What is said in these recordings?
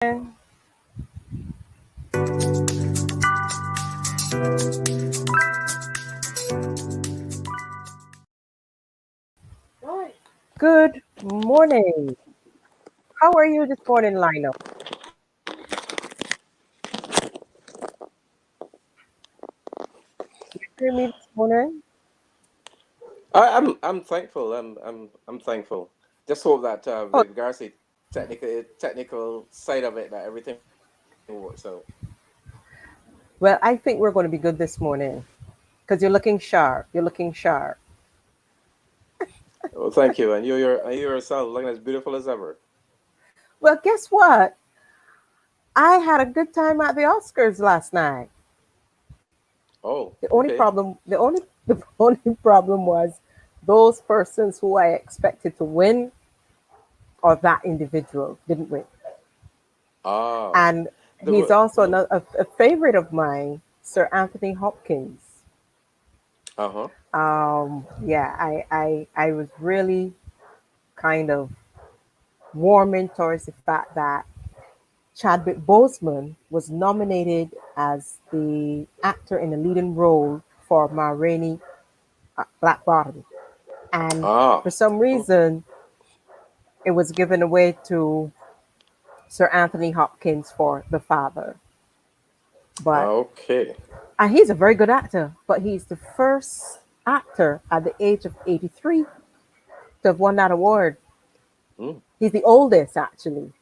Good morning. How are you this morning, Lionel? You hear me this morning? I'm thankful. I'm thankful. Just hope that Oh, with regards to technical side of it, that everything works out. well, I think we're going to be good this morning because you're looking sharp. You're looking sharp. Well, thank you, and you yourself looking as beautiful as ever. Well, guess what? I had a good time at the Oscars last night. Oh, The only okay. problem, the only, the only problem was those persons who I expected to win or that individual didn't win. Ah, And the he's also a favorite of mine, Sir Anthony Hopkins. uh-huh. Yeah, I was really kind of warming towards the fact that Chadwick Boseman was nominated as the actor in the leading role for Ma Rainey Black Bottom. And Ah, for some oh, reason, it was given away to Sir Anthony Hopkins for the father. But okay. and he's a very good actor, but he's the first actor at the age of 83 to have won that award. Mm, He's the oldest, actually.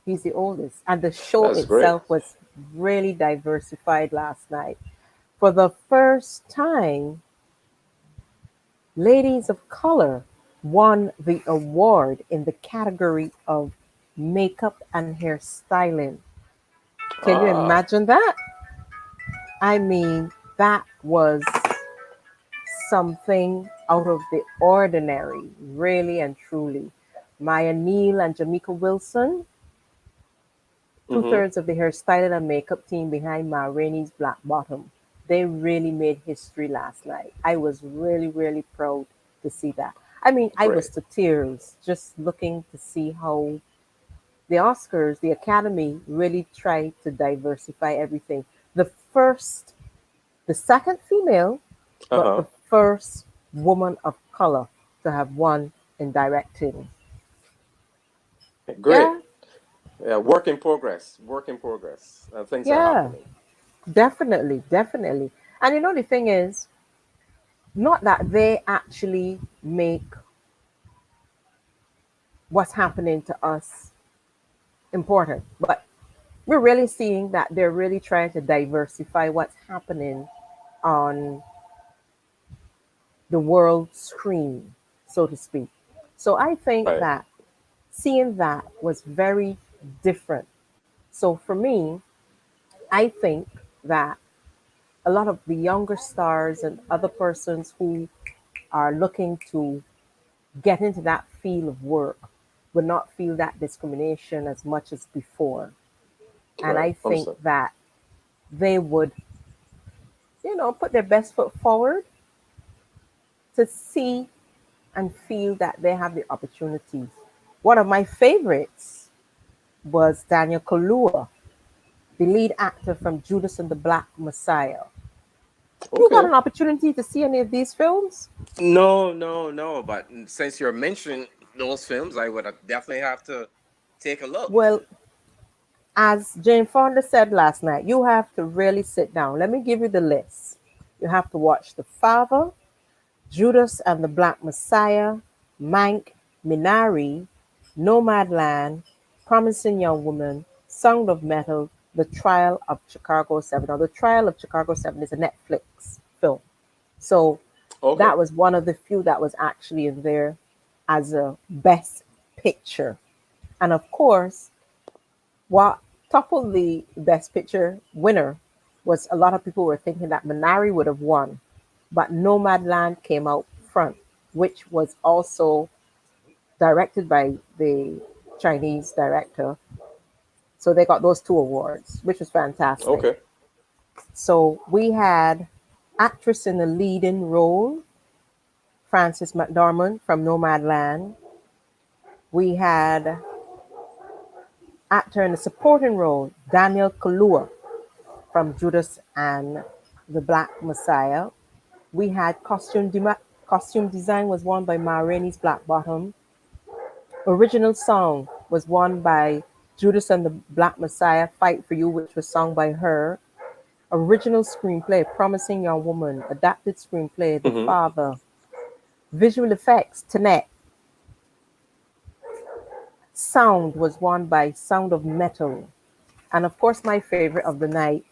He's the oldest. And the show that's great. itself was really diversified last night. For the first time, ladies of color won the award in the category of makeup and hairstyling. Can you Ah, imagine that? I mean, that was something out of the ordinary, really and truly. Maya Neal and Jamaica Wilson, mm-hmm. two-thirds of the hairstyling and makeup team behind Ma Rainey's Black Bottom. They really made history last night. I was really, really proud to see that. I mean, I was Great. to tears just looking to see how the Oscars, the Academy, really tried to diversify everything. The first, the second female, but the Uh-huh. first woman of color to have won in directing. Great. Yeah, Yeah, work in progress. Work in progress. Things are yeah, happening. definitely, definitely. And you know, the thing is, not that they actually make what's happening to us important, but we're really seeing that they're really trying to diversify what's happening on the world screen, so to speak. So I think Right. that seeing that was very different. So for me, I think that a lot of the younger stars and other persons who are looking to get into that field of work would not feel that discrimination as much as before. And Right. I think Understand. that they would, put their best foot forward to see and feel that they have the opportunities. One of my favorites was Daniel Kaluuya, the lead actor from Judas and the Black Messiah. You got Okay. an opportunity to see any of these films? No, no, no. But since you're mentioning those films, I would definitely have to take a look. Well, as Jane Fonda said last night, you have to really sit down. Let me give you the list. You have to watch The Father, Judas and the Black Messiah, Mank, Minari, Nomadland, Promising Young Woman, Sound of Metal, The Trial of Chicago 7. Now, The Trial of Chicago 7 is a Netflix film. So Okay. that was one of the few that was actually in there as a best picture. And of course, what toppled the best picture winner was a lot of people were thinking that Minari would have won, but Nomadland came out front, which was also directed by the Chinese director. So they got those two awards, which was fantastic. Okay. So we had actress in the leading role, Frances McDormand from Nomadland. We had Actor in the supporting role, Daniel Kaluuya from Judas and the Black Messiah. We had costume design was won by Ma Rainey's Black Bottom. Original song was won by Judas and the Black Messiah, Fight for You, which was sung by her. Original screenplay, Promising Young Woman. Adapted screenplay, The Mm-hmm. Father. Visual effects, Tenet. Sound was won by Sound of Metal. And of course, my favorite of the night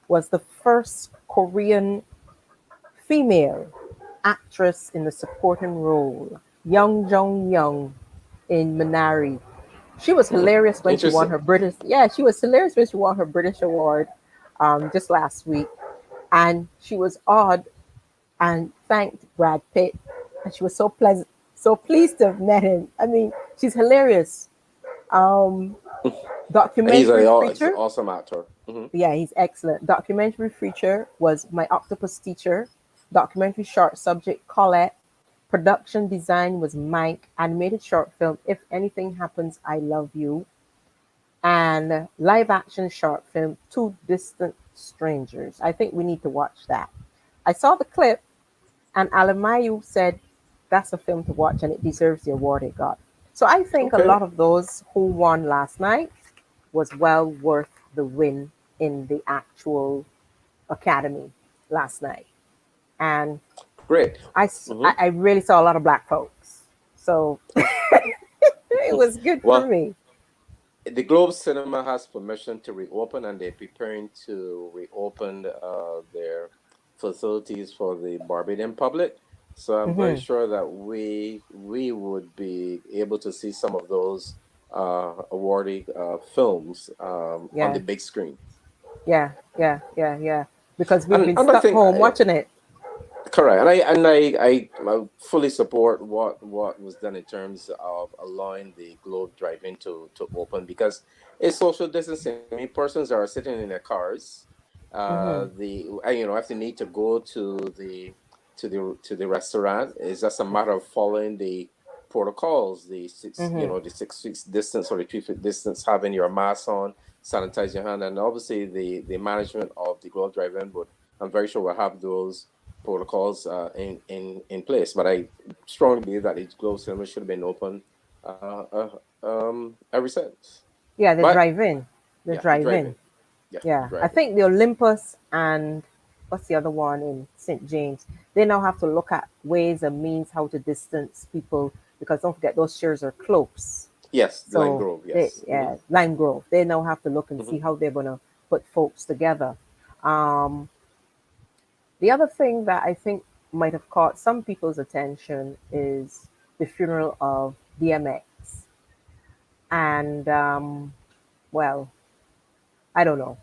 was the first Korean female actress in the supporting role, Young Jong Young in Minari. She was hilarious when she won Interesting. her British. Yeah, she was hilarious when she won her British award just last week, and she was odd and thanked Brad Pitt, and she was so pleasant, so pleased to have met him. I mean, she's hilarious. Um, Documentary He's an feature. awesome actor. Hmm. Yeah, he's excellent. Documentary feature was My Octopus Teacher. Documentary short subject Colette. Production design was Mike. Animated short film If Anything Happens, I Love You. And live action short film Two Distant Strangers. I think we need to watch that. I saw the clip, and Alamayu said that's a film to watch and it deserves the award it got. So I think a Okay, lot of those who won last night was well worth the win in the actual academy last night. And great. I, Hmm. I really saw a lot of black folks. So Oh, it was good for well, me. the Globe Cinema has permission to reopen, and they're preparing to reopen their facilities for the Barbadian public. So I'm very Hmm. sure that we would be able to see some of those awarding films on the Yeah, big screen. yeah. Because we've been And I stuck think home watching it. correct, and I fully support what was done in terms of allowing the Globe Drive-In to open because it's social distancing. I mean, persons are sitting in their cars. Hmm. If they need to go to the restaurant, it's just a matter of following the protocols, Hmm. the 6 feet distance or the 3 feet distance, having your mask on, sanitize your hand, and obviously the management of the Globe Drive-In would. I'm very sure we'll have those protocols in place. But I strongly believe that the Globe Cinema should have been open ever since. Yeah, the But drive-in, the yeah, the drive-in. drive-in, yeah, the Yeah, I drive-in. think the Olympus and what's the other one in St. James? They now have to look at ways and means how to distance people because don't forget those shares are close. Yes, the Lime So Grove. they, Yes. Hmm. yeah, Lime Grove. They now have to look and Hmm. see how they're gonna put folks together. Um, the other thing that I think might have caught some people's attention is the funeral of DMX, and well, I don't know.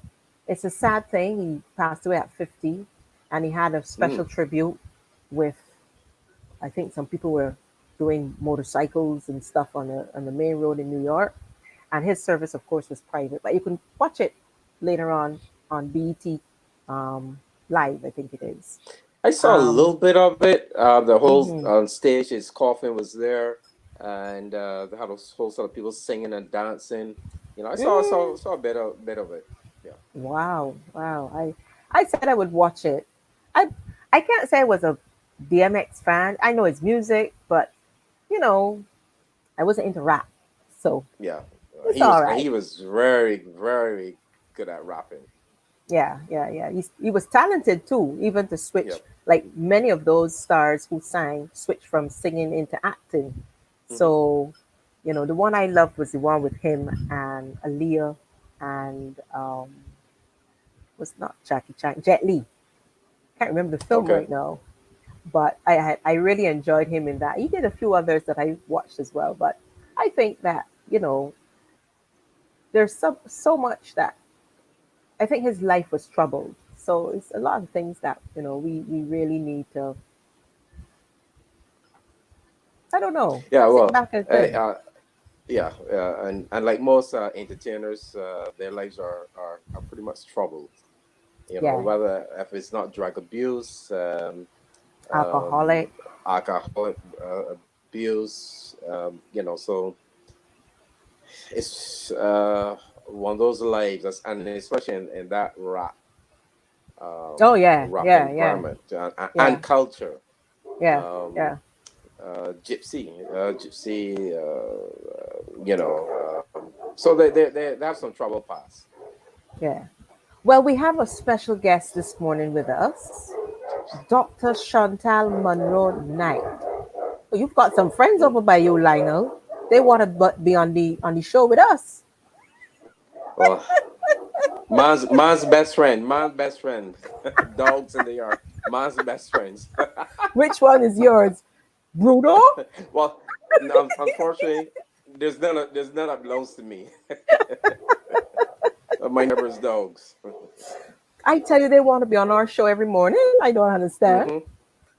It's a sad thing. He passed away at 50, and he had a special Mm. tribute with, I think some people were doing motorcycles and stuff on the main road in New York. And his service, of course, was private, but you can watch it later on BET Live, I think it is. I saw a Um, little bit of it. The whole mhm. on stage, his coffin was there, and they had a whole set of people singing and dancing. Mm, I saw a bit of it. Yeah. wow. I said I would watch it. I I can't say I was a DMX fan. I know his music, but you know, I wasn't into rap, so Yeah, it's all he right. was very good at rapping. Yeah. He was talented too, even to switch. Yep. Like many of those stars who sang switched from singing into acting. Hmm. So, the one I loved was the one with him and Aaliyah and was not Jackie Chan, Jet Li. Can't remember the film Okay. right now, but I really enjoyed him in that. He did a few others that I watched as well, but I think that there's so much that I think his life was troubled. So it's a lot of things that we really need to, I don't know, Yeah. sit Well. back and think. Yeah. And like most entertainers, their lives are pretty much troubled. Yeah, Whether if it's not drug abuse, um, alcoholic. alcoholic abuse, so It's one of those lives, and especially in that Oh yeah, rap yeah, yeah, environment yeah, and culture. yeah, Um, yeah, gypsy, so they have some trouble past. yeah. Well, we have a special guest this morning with us, Dr. Chantal Monroe Knight. Oh, you've got some friends over by you, Lionel. They want to be on the show with us. Well, man's best friend, dogs in the yard. Man's best friends. Which one is yours, Bruno? Well, unfortunately, there's none that belongs to me. My neighbor's dogs. I tell you, they want to be on our show every morning. I don't understand. Hmm.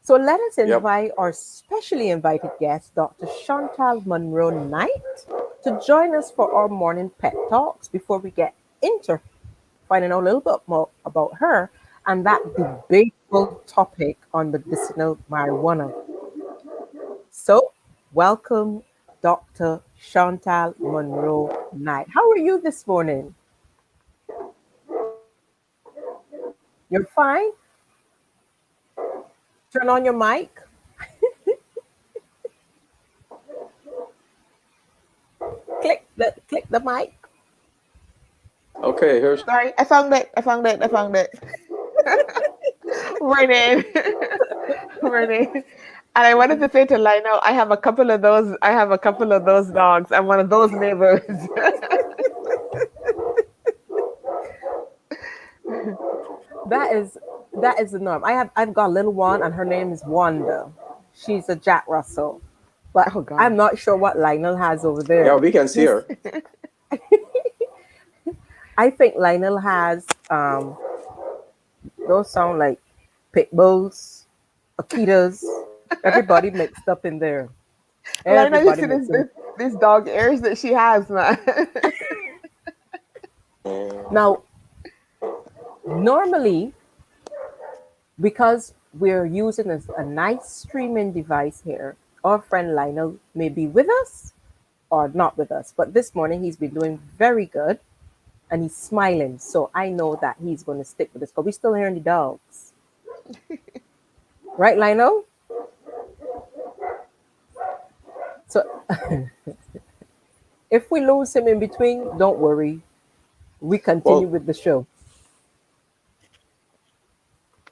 So let us Yep. invite our specially invited guest, Dr. Chantal Monroe Knight, to join us for our morning pet talks before we get into finding out a little bit more about her and that debatable topic on medicinal marijuana. So, welcome, Dr. Chantal Monroe Knight. How are you this morning? You're fine? Turn on your mic. Click the mic. Okay, here's Sorry, I found it. I found it. I found it. Morning. Morning. And I wanted to say to Lionel, I have a couple of those. I have a couple of those dogs. I'm one of those neighbors. That is that is the norm. I've got a little one and her name is Wanda. She's a Jack Russell. But Oh I'm God. not sure what Lionel has over yeah, there. we can see This her. I think Lionel has those sound like pit bulls, Akitas, everybody mixed up in there. Lionel, you Everybody see this mixed up. this this dog ears that she has, man. Now, normally, because we're using a nice streaming device here, our friend Lionel may be with us or not with us. But this morning, he's been doing very good and he's smiling. So I know that he's going to stick with us because we're still hearing the dogs. Right, Lionel? So if we lose him in between, don't worry. We continue Well, with the show.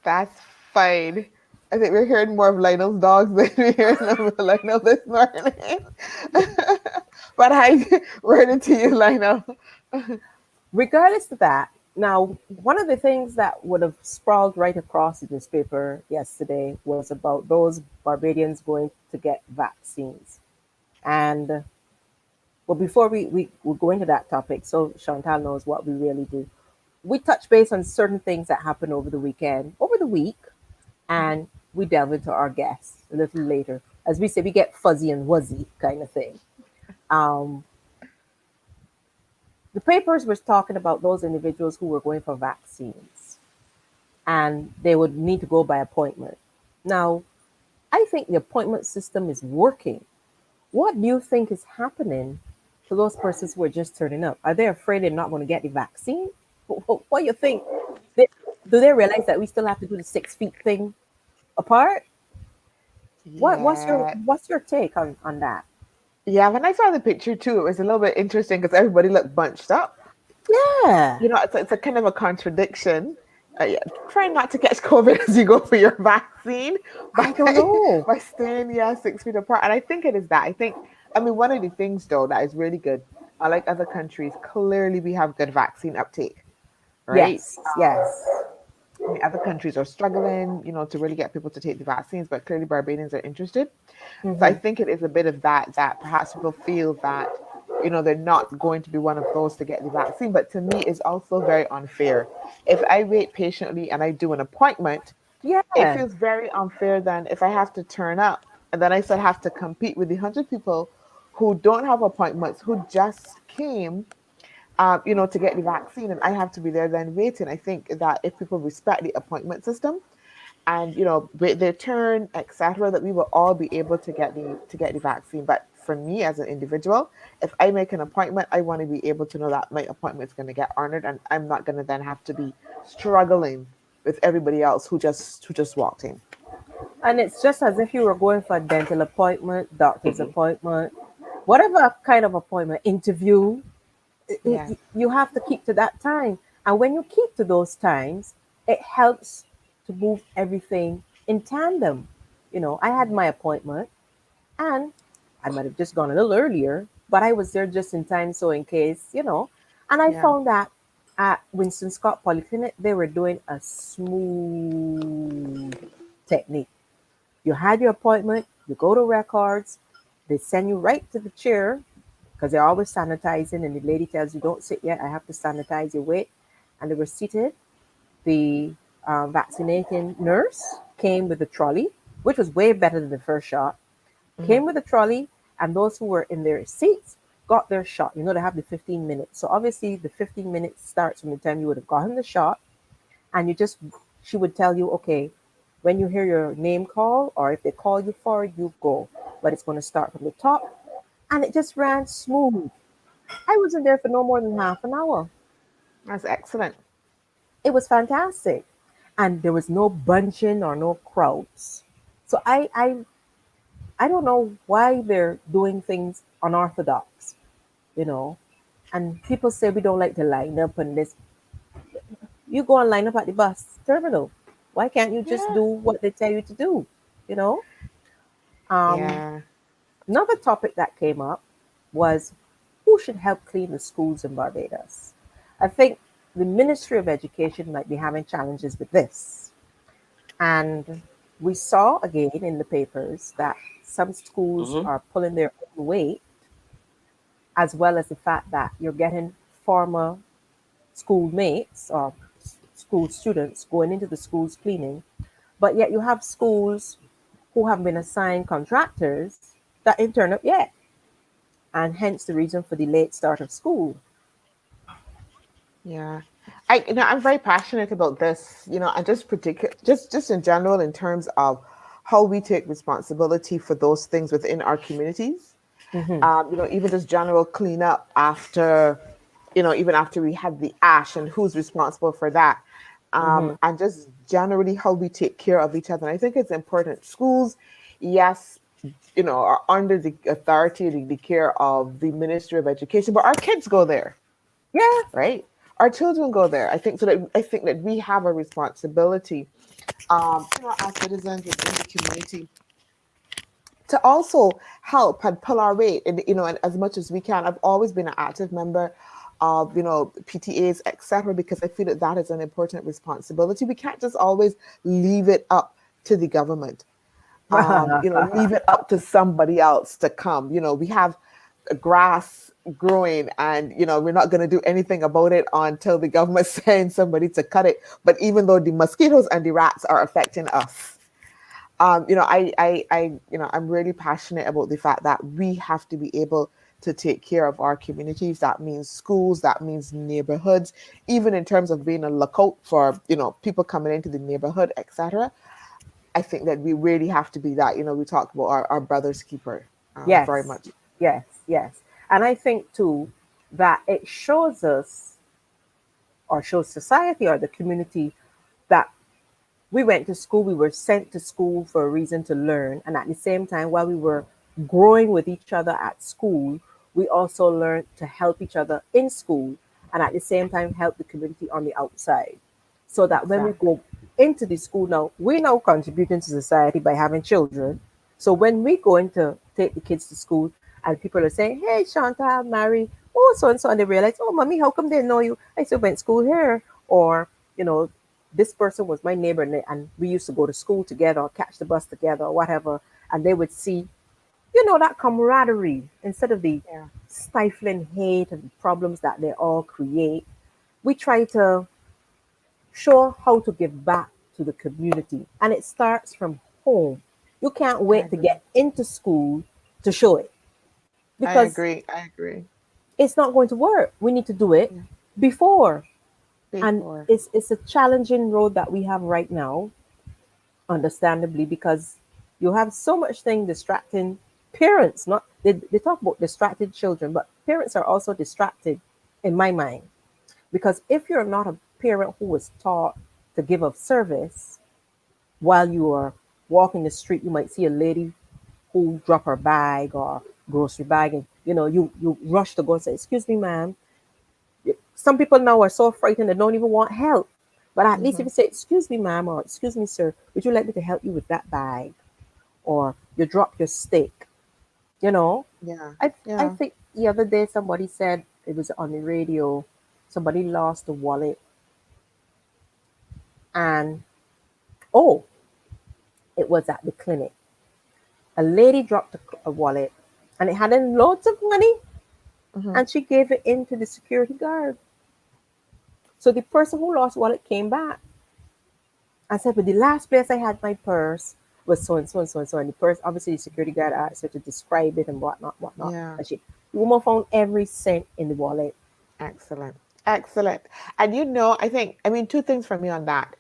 That's fine. I think we're hearing more of Lionel's dogs than we're hearing of Lionel this morning. But hi, word to you, Lionel. Regardless of that, now, one of the things that would have sprawled right across the newspaper yesterday was about those Barbadians going to get vaccines. And well, before we go into that topic, so Chantal knows what we really do. We touch base on certain things that happened over the weekend, over the week, and we delve into our guests a little later. As we say, we get fuzzy and wuzzy kind of thing. Um, the papers were talking about those individuals who were going for vaccines and they would need to go by appointment. Now, I think the appointment system is working. What do you think is happening to those persons who are just turning up? Are they afraid they're not going to get the vaccine? What do you think? They, do they realize that we still have to do the 6 feet thing apart? Yeah. What's your take on that? Yeah, when I saw the picture too, it was a little bit interesting because everybody looked bunched up. Yeah, It's a kind of a contradiction. Yeah, try not to catch COVID as you go for your vaccine by I don't know. by staying 6 feet apart. And I think it is that. I mean, one of the things though that is really good, unlike other countries, clearly we have good vaccine uptake, right? Yes, yes. I mean, other countries are struggling, to really get people to take the vaccines, but clearly Barbadians are interested. So I Hmm. think it is a bit of that perhaps people feel that, they're not going to be one of those to get the vaccine. But to me, it's also very unfair. If I wait patiently and I do an appointment, it Yeah, feels very unfair then if I have to turn up and then I still have to compete with the 100 people who don't have appointments, who just came, to get the vaccine, and I have to be there then waiting. I think that if people respect the appointment system and wait their turn, etc., that we will all be able to get the vaccine. But for me as an individual, if I make an appointment, I want to be able to know that my appointment is going to get honored, and I'm not going to then have to be struggling with everybody else who just walked in. And it's just as if you were going for a dental appointment, doctor's Hmm. appointment, whatever kind of appointment, interview, Yes. you have to keep to that time. And when you keep to those times, it helps to move everything in tandem. I had my appointment and I might have just gone a little earlier, but I was there just in time. So, in case, and I Yeah. found that at Winston Scott Polyclinic, they were doing a smooth technique. You had your appointment, you go to records, they send you right to the chair because they're always sanitizing, and the lady tells you, "Don't sit yet, I have to sanitize your wait." And they were seated. The vaccinating nurse came with a trolley, which was way better than the first shot, Mhm. came with a trolley, and those who were in their seats got their shot. They have the 15 minutes. So obviously, the 15 minutes starts from the time you would have gotten the shot, and she would tell you, okay, when you hear your name call, or if they call you for it, you go. But it's going to start from the top, and it just ran smooth. I wasn't there for no more than half an hour. That's excellent. It was fantastic, and there was no bunching or no crowds. So I don't know why they're doing things unorthodox, you know. And people say we don't like to line up and this. You go and line up at the bus terminal. Why can't you just Yeah. do what they tell you to do? You know. Um, Yeah. Another topic that came up was who should help clean the schools in Barbados. I think the Ministry of Education might be having challenges with this. And we saw again in the papers that some schools Hmm. are pulling their own weight, as well as the fact that you're getting former schoolmates or school students going into the schools cleaning, but yet you have schools who have been assigned contractors that ain't turned up yet, and hence the reason for the late start of school. Yeah. I'm very passionate about this, and just particular just in general in terms of how we take responsibility for those things within our communities. Hmm. Even just general cleanup after, even after we had the ash and who's responsible for that. Hmm. And just generally how we take care of each other. And I think it's important. Schools, yes, are under the authority, the care of the Ministry of Education, but our kids go there, Yeah. right? Our children go there. I think that we have a responsibility, as citizens within the community, to also help and pull our weight, and as much as we can. I've always been an active member of, PTAs, etc., because I feel that that is an important responsibility. We can't just always leave it up to the government. Leave it up to somebody else to come. We have grass growing, and we're not going to do anything about it until the government sends somebody to cut it. But even though the mosquitoes and the rats are affecting us, I'm really passionate about the fact that we have to be able to take care of our communities. That means schools, that means neighborhoods, even in terms of being a lookout for, people coming into the neighborhood, etc. I think that we really have to be that. We talk about our brother's keeper, very Yes, much. yes, yes. And I think too that it shows us, or shows society or the community, that we went to school, we were sent to school for a reason, to learn. And at the same time, while we were growing with each other at school, we also learned to help each other in school, and at the same time help the community on the outside. So that when we Exactly. go into the school now, we're now contributing to society by having children. So when we go in to take the kids to school and people are saying, "Hey, Chantal, Mary, oh, so and so," and they realize, "Oh, mommy, how come they know you? I still went to school here." Or, you know, this person was my neighbor, and we used to go to school together or catch the bus together or whatever. And they would see, that camaraderie instead of the Yeah. stifling hate and problems that they all create. We try to show how to give back to the community, and it starts from home. You can't I wait to agree. get into school to show it, I because agree. I agree. it's not going to work. We need to do it Yeah. before. And Before. it's a challenging road that we have right now, understandably, because you have so much thing distracting parents, not they talk about distracted children, but parents are also distracted in my mind. Because if you're not a parent who was taught to give of service while you are walking the street, you might see a lady who drop her bag or grocery bag, and you rush to go and say, "Excuse me, ma'am." Some people now are so frightened they don't even want help. But at least if Mhm. you say, "Excuse me, ma'am," or "Excuse me, sir, would you like me to help you with that bag?" Or you drop your stick, you know. Yeah. I Yeah. think the other day somebody said it was on the radio, somebody lost a wallet, and oh, it was at the clinic. A lady dropped a wallet and it had in loads of money, Mhm. and she gave it in to the security guard. So the person who lost wallet came back and said, "But the last place I had my purse was so and so and so and so." And the purse, obviously, the security guard asked her to describe it and whatnot, whatnot. Yeah. And the woman found every cent in the wallet. Excellent. Excellent. And I think, I mean, two things for me on that.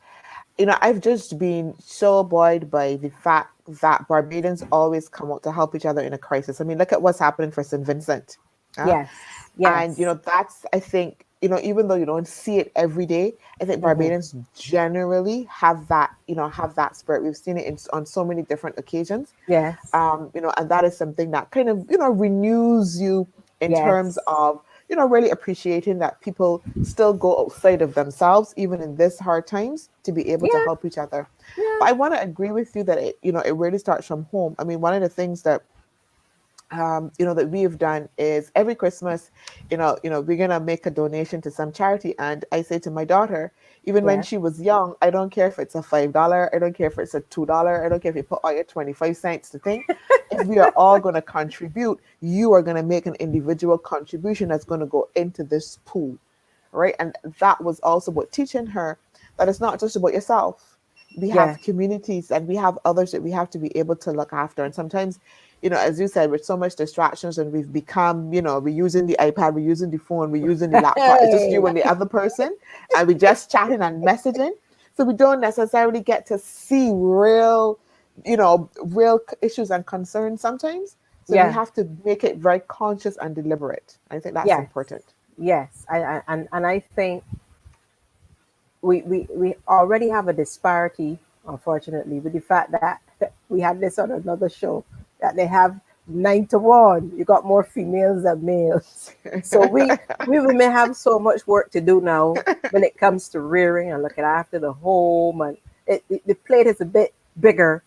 I've just been so buoyed by the fact that Barbadians always come out to help each other in a crisis. I mean, look at what's happening for St. Vincent. Huh? Yes, And yes, that's, I think, even though you don't see it every day, I think hmm, Barbadians generally have that spirit. We've seen it on so many different occasions. yes, And that is something that kind of renews you in terms yes, of really appreciating that people still go outside of themselves even in this hard times to be able to yeah, help each other. yeah, But I want to agree with you that it really starts from home. I mean, one of the things that that we have done is every Christmas, we're gonna make a donation to some charity. And I say to my daughter, even when yeah, she was young, I don't care if it's a $5, I don't care if it's a $2, I don't care if you put all your 25 cents to think. If we are all gonna contribute, you are gonna make an individual contribution that's gonna go into this pool, right? And that was also about teaching her that it's not just about yourself. We yeah, have communities and we have others that we have to be able to look after. And sometimes, as you said, with so much distractions and we've become, we're using the iPad, we're using the phone, we're using the laptop. It's just you hey, and the other person, and we're just chatting and messaging. So we don't necessarily get to see real issues and concerns sometimes. So we yeah, have to make it very conscious and deliberate. I think that's yes, important. yes. And I think we already have a disparity, unfortunately, with the fact that we had this on another show that they have 9 to 1. You got more females than males. So we women have so much work to do now when it comes to rearing and looking after the home, and the plate is a bit bigger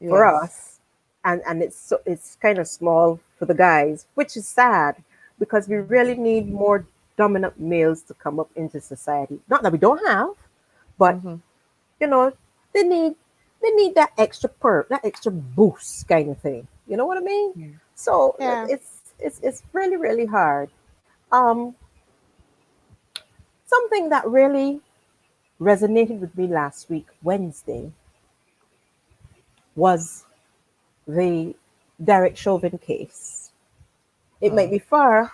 for Yes. us, and it's kind of small for the guys, which is sad because we really need more dominant males to come up into society. Not that we don't have, but Hmm. you know, they need they need that extra perk, that extra boost kind of thing. You know what I mean? Yeah. So Yeah. it's really really hard. Um, Something that really resonated with me last week, Wednesday, was the Derek Chauvin case. It might Oh. be far,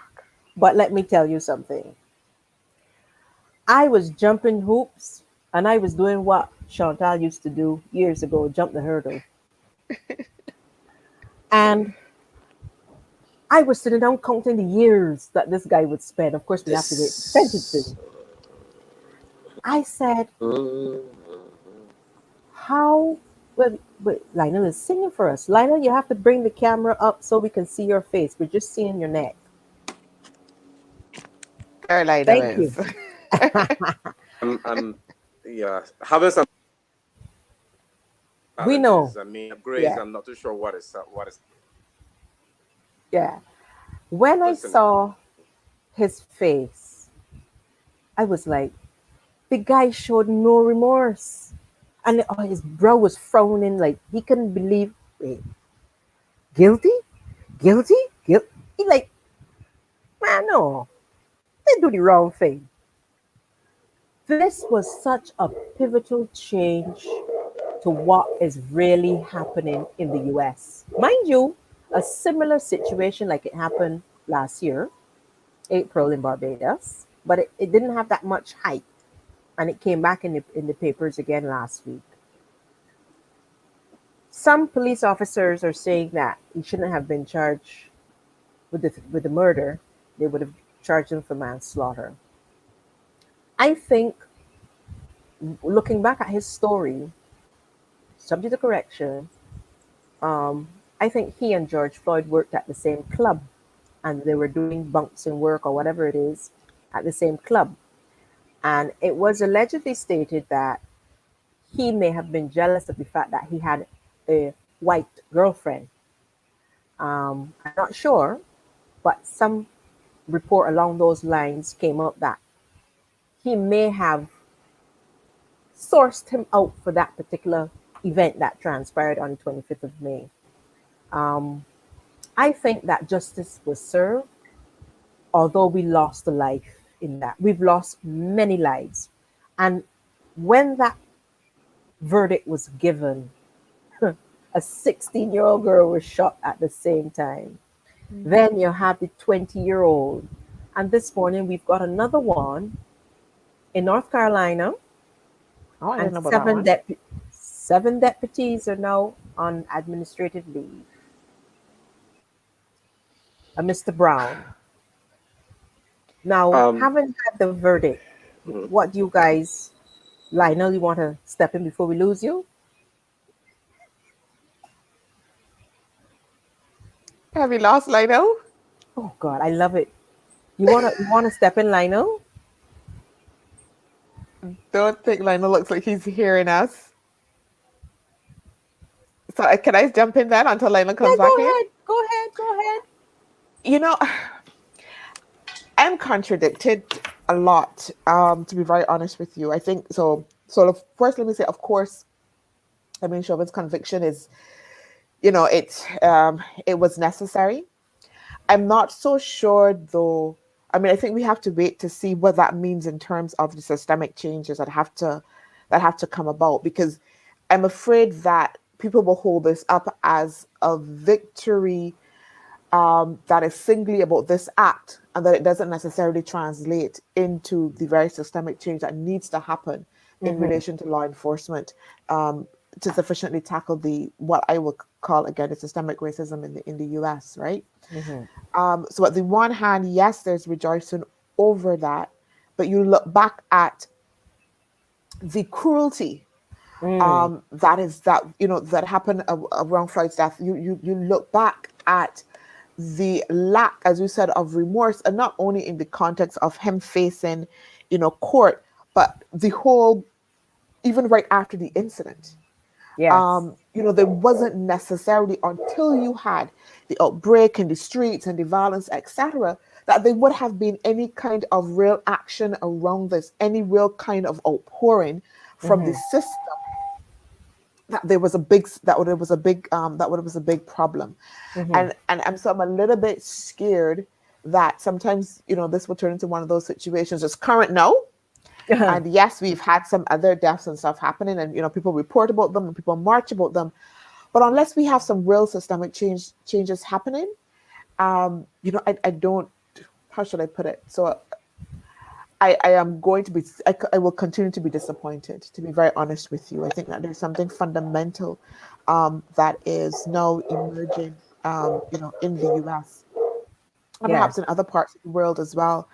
but let me tell you something. I was jumping hoops and I was doing what Chantal used to do years ago, jump the hurdle. And I was sitting down counting the years that this guy would spend. Of course, we have to wait for This. sentencing. I said, Mm, how? Wait, Lionel is singing for us. Lionel, you have to bring the camera up so we can see your face. We're just seeing your neck. Carolina Thank you. is. I'm yeah, having some We know. challenges. I mean, Grace, Yeah, I'm not too sure what is yeah. When I listening. saw his face, I was like, the guy showed no remorse. And his brow was frowning like he couldn't believe, wait, guilty? Guilty? Guilty? He like, man, no, they do the wrong thing. This was such a pivotal change to what is really happening in the US. Mind you, a similar situation like it happened last year, April in Barbados, but it didn't have that much hype. And it came back in the papers again last week. Some police officers are saying that he shouldn't have been charged with the murder. They would have charged him for manslaughter. I think, looking back at his story, subject to correction, um, I think he and George Floyd worked at the same club, and they were doing bouncing work or whatever it is at the same club. And it was allegedly stated that he may have been jealous of the fact that he had a white girlfriend. I'm not sure, but some report along those lines came up that he may have sourced him out for that particular event that transpired on the 25th of May. Um, I think that justice was served, although we lost a life in that. We've lost many lives. And when that verdict was given, a 16-year-old girl was shot at the same time. Then you have the 20-year-old. And this morning we've got another one in North Carolina, Oh, I didn't and know about that one. seven deputies are now on administrative leave. Mr. Brown. Now, Um, having had the verdict, mhm. what do you guys, Lionel, you want to step in before we lose you? Have you lost Lionel? Oh God, I love it. You wanna step in, Lionel? Don't think Lionel looks like he's hearing us. So can I jump in then until Lionel Yeah, comes back in? go ahead. You know, I'm contradicted a lot, to be very honest with you. I think so. Sort of first, let me say, of course, I mean, Chauvin's conviction is, it was necessary. I'm not so sure though. I mean, I think we have to wait to see what that means in terms of the systemic changes that have to come about, because I'm afraid that people will hold this up as a victory, that is singly about this act, and that it doesn't necessarily translate into the very systemic change that needs to happen in Mm-hmm, relation to law enforcement, um, to sufficiently tackle the what I would call again the systemic racism in the U.S. Right. mm-hmm, So at the one hand, yes, there's rejoicing over that, but you look back at the cruelty, mm, that happened around Floyd's death. You look back at the lack, as you said, of remorse, and not only in the context of him facing, court, but the whole, even right after the incident. yes. There wasn't necessarily until you had the outbreak in the streets and the violence, etc., that there would have been any kind of real action around this, any real kind of outpouring from the Mm-hmm, system, that there was a big that would it was a big that would it was a big problem. mm-hmm. And I'm a little bit scared that sometimes this will turn into one of those situations. It's current now, and yes, we've had some other deaths and stuff happening, and people report about them and people march about them, but unless we have some real systemic changes happening, I don't, how should I put it? So I am going to be, I will continue to be disappointed, to be very honest with you. I think that there's something fundamental, that is now emerging, in the US and perhaps in Yes. other parts of the world as well.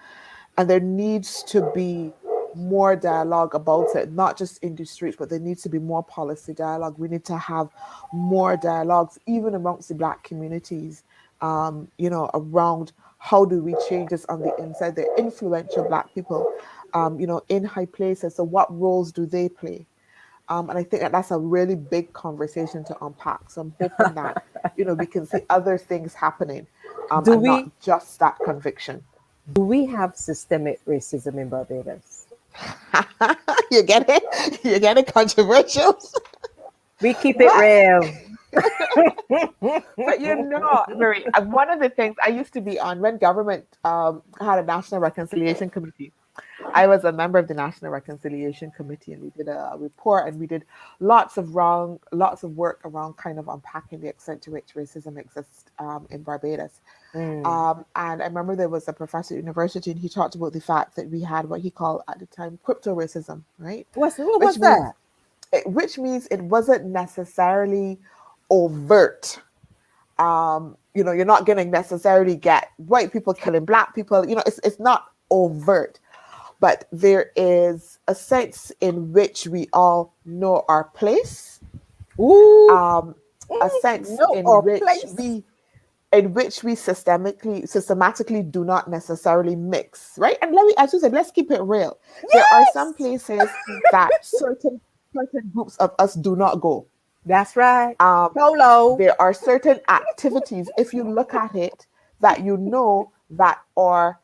And there needs to be more dialogue about it, not just in the streets, but there needs to be more policy dialogue. We need to have more dialogues, even amongst the Black communities, around how do we change this on the inside, the influential Black people, in high places. So what roles do they play? And I think that that's a really big conversation to unpack. So I'm hoping that, we can see other things happening, Do and we not just that conviction. do we have systemic racism in Barbados? You get it? You get it? Controversial. We keep it But real. but Marie, one of the things I used to be on when government had a national reconciliation committee. I was a member of the National Reconciliation Committee, and we did a report, and we did lots of work around kind of unpacking the extent to which racism exists, in Barbados. Mm. And I remember there was a professor at university, and he talked about the fact that we had what he called at the time crypto racism, right? What Which was means that? which means it wasn't necessarily overt. You're not going to necessarily get white people killing black people. It's not overt, but there is a sense in which we all know our place. Ooh, A sense no, or place. in which we systematically do not necessarily mix, right? And as you said, let's keep it real. There are some Yes, places that certain groups of us do not go. that's right. Um, Polo. there are certain activities, if you look at it, that that are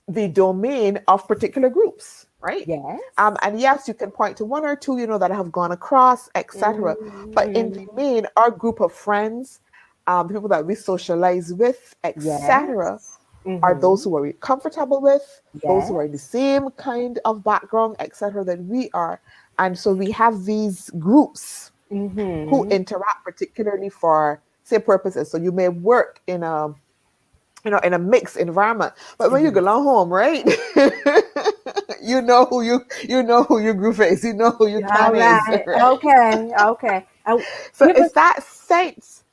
the domain of particular groups, right? Yes. And yes, you can point to one or two, that have gone across, etc. But in the Mhm. main, our group of friends, the people that we socialize with, etc., Yes. are those Mm-hmm. who are we comfortable with, those who are in the Yes. same kind of background, etc., that we are. And so we have these groups who Mm-hmm. interact particularly for say purposes. So you may work in a mixed environment, but when you Mm-hmm. go along home, right? you know who your group is, you know who your All clan is, right. right? Okay. Okay. So Give us it's that sense.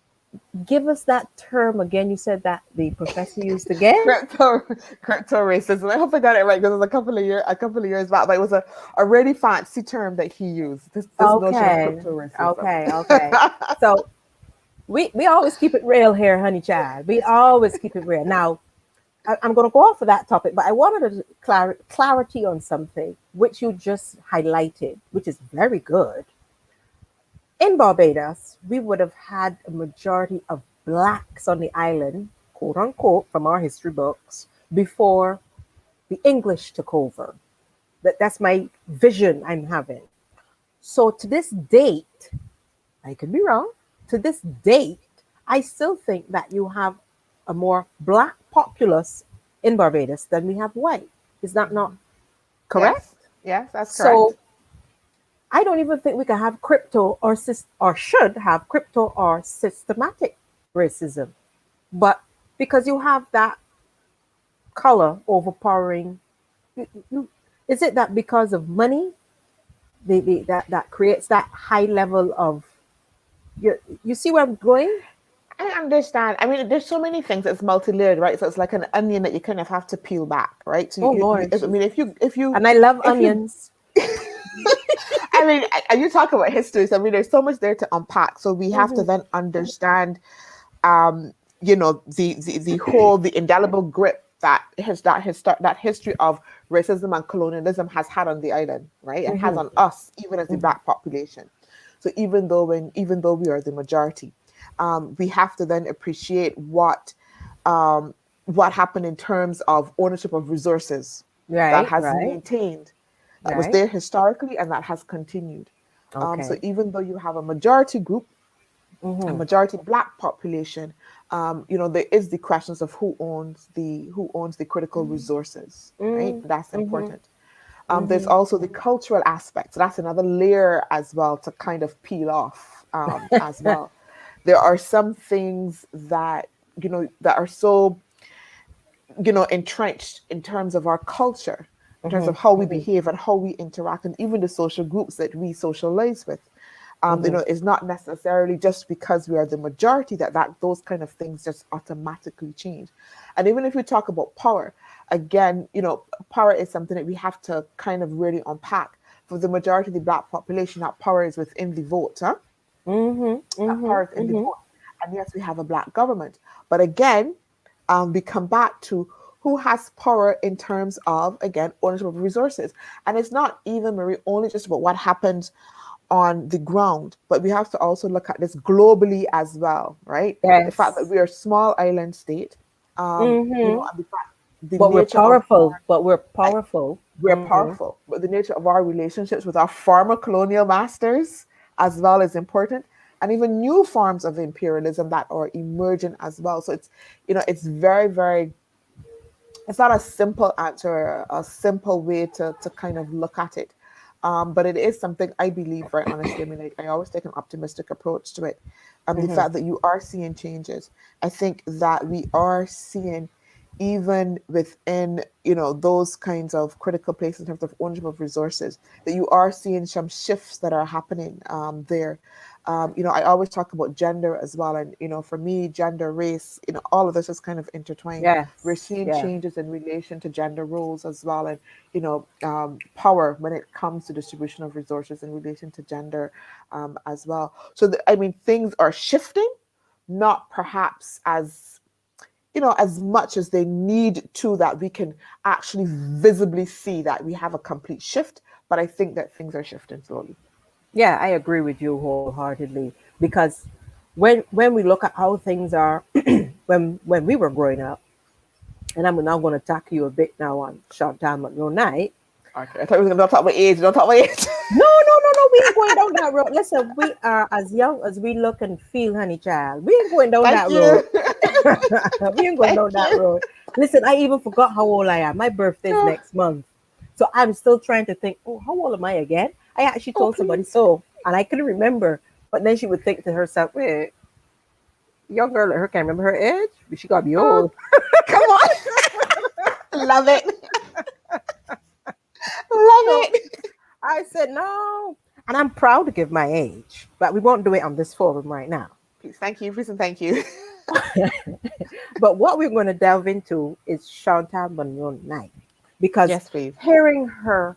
give us that term again. You said that the professor used again. crypto crypto racism. I hope I got it right because it was a couple of years back, but it was a really fancy term that he used. This notion of Okay. crypto racism. Okay. Okay. So we always keep it real here, honey child. We always keep it real. Now, I'm going to go off of that topic, but I wanted clarity on something which you just highlighted, which is very good. In Barbados, we would have had a majority of blacks on the island, quote unquote, from our history books, before the English took over. That's my vision I'm having. So to this date, I could be wrong. To this date, I still think that you have a more black populace in Barbados than we have white. Is that not correct? Yes, yes, that's So correct. I don't even think we can have crypto or should have crypto or systematic racism. But because you have that color overpowering, is it that because of money, that creates that high level of you see where I'm going? I understand. I mean, there's so many things. It's multi-layered, right? So it's like an onion that you kind of have to peel back, right? So Oh Lord, I mean, and I love if you, onions. I mean, and you talk about history. So I mean, there's so much there to unpack. So we have to Mhm. then understand, um, the indelible grip that history of racism and colonialism has had on the island, right? And has Mhm. on us, even as the Mhm. black population. So even though we are the majority, we have to then appreciate what happened in terms of ownership of resources that Right, has right, maintained, that was right. there historically, and that has continued. So Okay. even though you have a majority group, a Mhm. majority black population, there is the questions of who owns the critical resources, right? Mm. That's Mhm. important. There's Mhm. also the cultural aspect. So that's another layer as well to kind of peel off, as well. There are some things that are so entrenched in terms of our culture, in terms of Mhm. how we Mhm. behave and how we interact, and even the social groups that we socialize with. Mhm. It's not necessarily just because we are the majority that those kind of things just automatically change. And even if we talk about power, again, power is something that we have to kind of really unpack. For the majority of the black population, that power is within the vote, huh? Mhm. That Mhm. power is in the Mhm. vote. And yes, we have a black government. But again, we come back to who has power in terms of, again, ownership of resources. And it's not even, Marie, only just about what happens on the ground, but we have to also look at this globally as well, right? The fact that Yes. we are a small island state, Mhm. and the fact, the But we're nature of powerful. But we're like, powerful. we're Mhm. powerful, but the nature of our relationships with our former colonial masters as well is important, and even new forms of imperialism that are emerging as well. So it's very, very, it's not a simple answer, a simple way to kind of look at it. But it is something I believe, very honestly. I mean, I always take an optimistic approach to it. The Mhm. fact that you are seeing changes, I think that we are seeing even within, those kinds of critical places in terms of ownership of resources, that you are seeing some shifts that are happening there. I always talk about gender as well. And, for me, gender, race, all of this is kind of intertwined. We're Yes. seeing Yeah. changes in relation to gender roles as well. And, power when it comes to distribution of resources in relation to gender as well. So, things are shifting, not perhaps as much as they need to, that we can actually visibly see that we have a complete shift. But I think that things are shifting slowly. Yeah, I agree with you wholeheartedly because when we look at how things are when we were growing up, and I'm now going to talk to you a bit now on Chantal Monroe Night. Okay, I thought we were going to talk about age. Don't talk about age. No, no, no, no. We ain't going down that road. Listen, we are as young as we look and feel, honey child. We ain't going down Thank that road. you. We ain't going Thank down that you. road. Listen, I even forgot how old I am. My birthday's Oh, next month. So I'm still trying to think, oh, how old am I again? I actually oh, told somebody please. so, and I couldn't remember. But then she would think to herself, wait, young girl like her can't remember her age? She got to be Oh, old. come on. Love it. Love So it. I said, no. And I'm proud to give my age, but we won't do it on this forum right now. Please, thank you. Please and thank you. But what we're going to delve into is Chantal Monroe Night because Yes, please. hearing her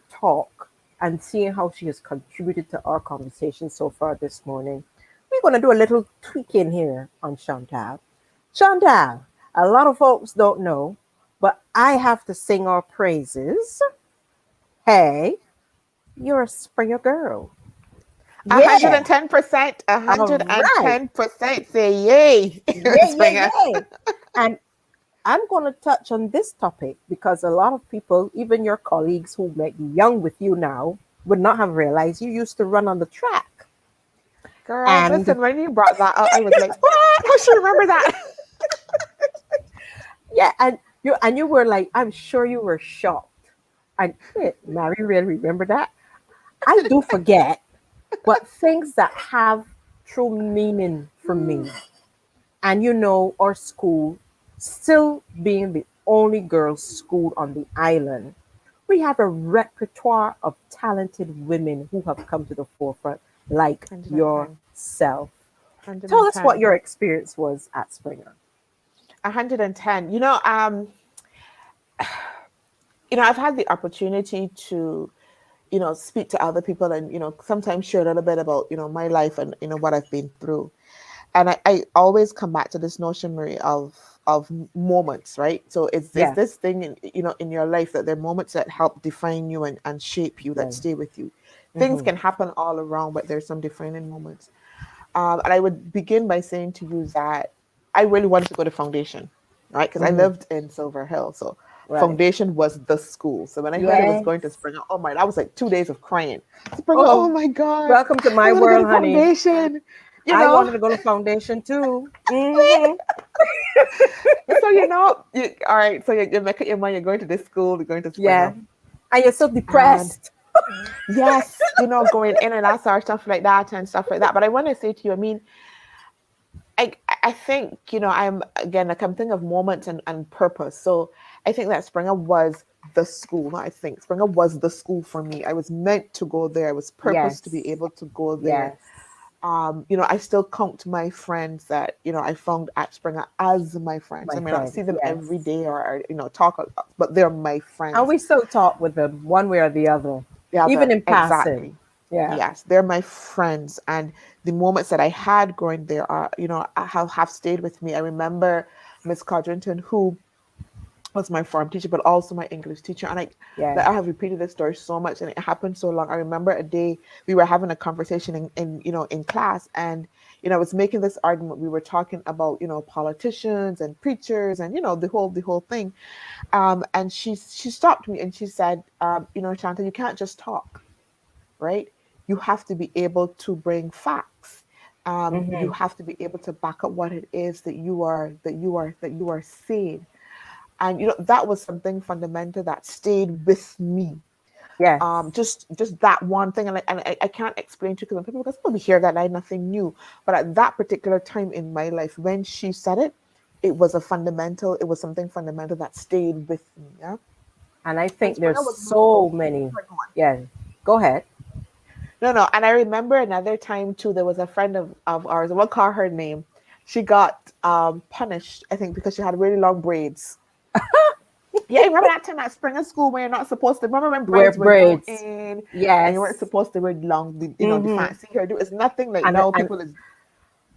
talk and seeing how she has contributed to our conversation so far this morning, we're going to do a little tweaking here on Chantal. Chantal, a lot of folks don't know, but I have to sing our praises. Hey, you're a Springer girl. Yeah. 110%. All right. 110%. Say yay, Yeah, yeah, Springer. yeah. And I'm going to touch on this topic because a lot of people, even your colleagues who may be young with you now, would not have realized you used to run on the track. Girl, And listen, when you brought that up, I was like, what? How should I remember that? yeah, and you were like, I'm sure you were shocked. And wait, Mary really remember that? I do forget, but things that have true meaning for me. And our school, still being the only girls' school on the island, we have a repertoire of talented women who have come to the forefront, like 110. yourself. Tell us what 110. your experience was at Springer. 110. I've had the opportunity to, speak to other people and, sometimes share a little bit about, my life and, what I've been through. And I always come back to this notion, Marie, of moments, right? So it's Yes, this thing in your life that there are moments that help define you and shape you, that yeah. stay with you. Things Hmm. can happen all around, but there's some defining moments. And I would begin by saying to you that I really wanted to go to foundation, right? Because I Hmm. lived in Silver Hill. So Right. foundation was the school. So when I heard I was Yes. going to Springer, oh my, that was like 2 days of crying. Springer, oh Oh, my God, welcome to I my want to go to world, honey. foundation, you I know? wanted to go to foundation too. Hmm. So, all right, so you make up your mind, you're going to this school, you're going to Yeah. Springer. And you're so And depressed. yes, going in and that sort of stuff like that and stuff like that. But I want to say to you, I think, I'm again, like I'm thinking of moments and purpose. So I think that Springer was the school. Not I think Springer was the school for me. I was meant to go there. I was purposed to be Yes. able to go there. Yes. I still count my friends that, I found at Springer as my friends. I My may not friends. see them Yes. every day or talk, but they're my And friends. we still talk with them one way or the other, The even other, in passing. exactly. Yeah. Yes, they're my friends. And the moments that I had growing there are, have stayed with me. I remember Miss Codrington, who was my form teacher, but also my English teacher. And Yeah. I have repeated this story so much and it happened so long. I remember a day we were having a conversation in class, and I was making this argument. We were talking about, politicians and preachers and, the whole thing. And she stopped me and she said, Shanta, you can't just talk, right? You have to be able to bring facts. You Hmm. have to be able to back up what it is that you are saying. And that was something fundamental that stayed with me. Yes. Just that one thing, and I can't explain to you, because when people go, oh, we hear that, like nothing new. But at that particular time in my life, when she said it, it was a fundamental, it was something fundamental that stayed with me. Yeah. And I And think Springer there's was so memorable. many. Sorry, go on. Yeah, go ahead. No, no. And I remember another time too, there was a friend of ours, I won't call her name. She got punished, I think, because she had really long braids. Yeah, remember that time at Springer School where you're not supposed to remember when Wear braids were going braids. in and you weren't Yes. supposed to wear long, the Hmm. fancy hairdo. It's nothing like And now and people is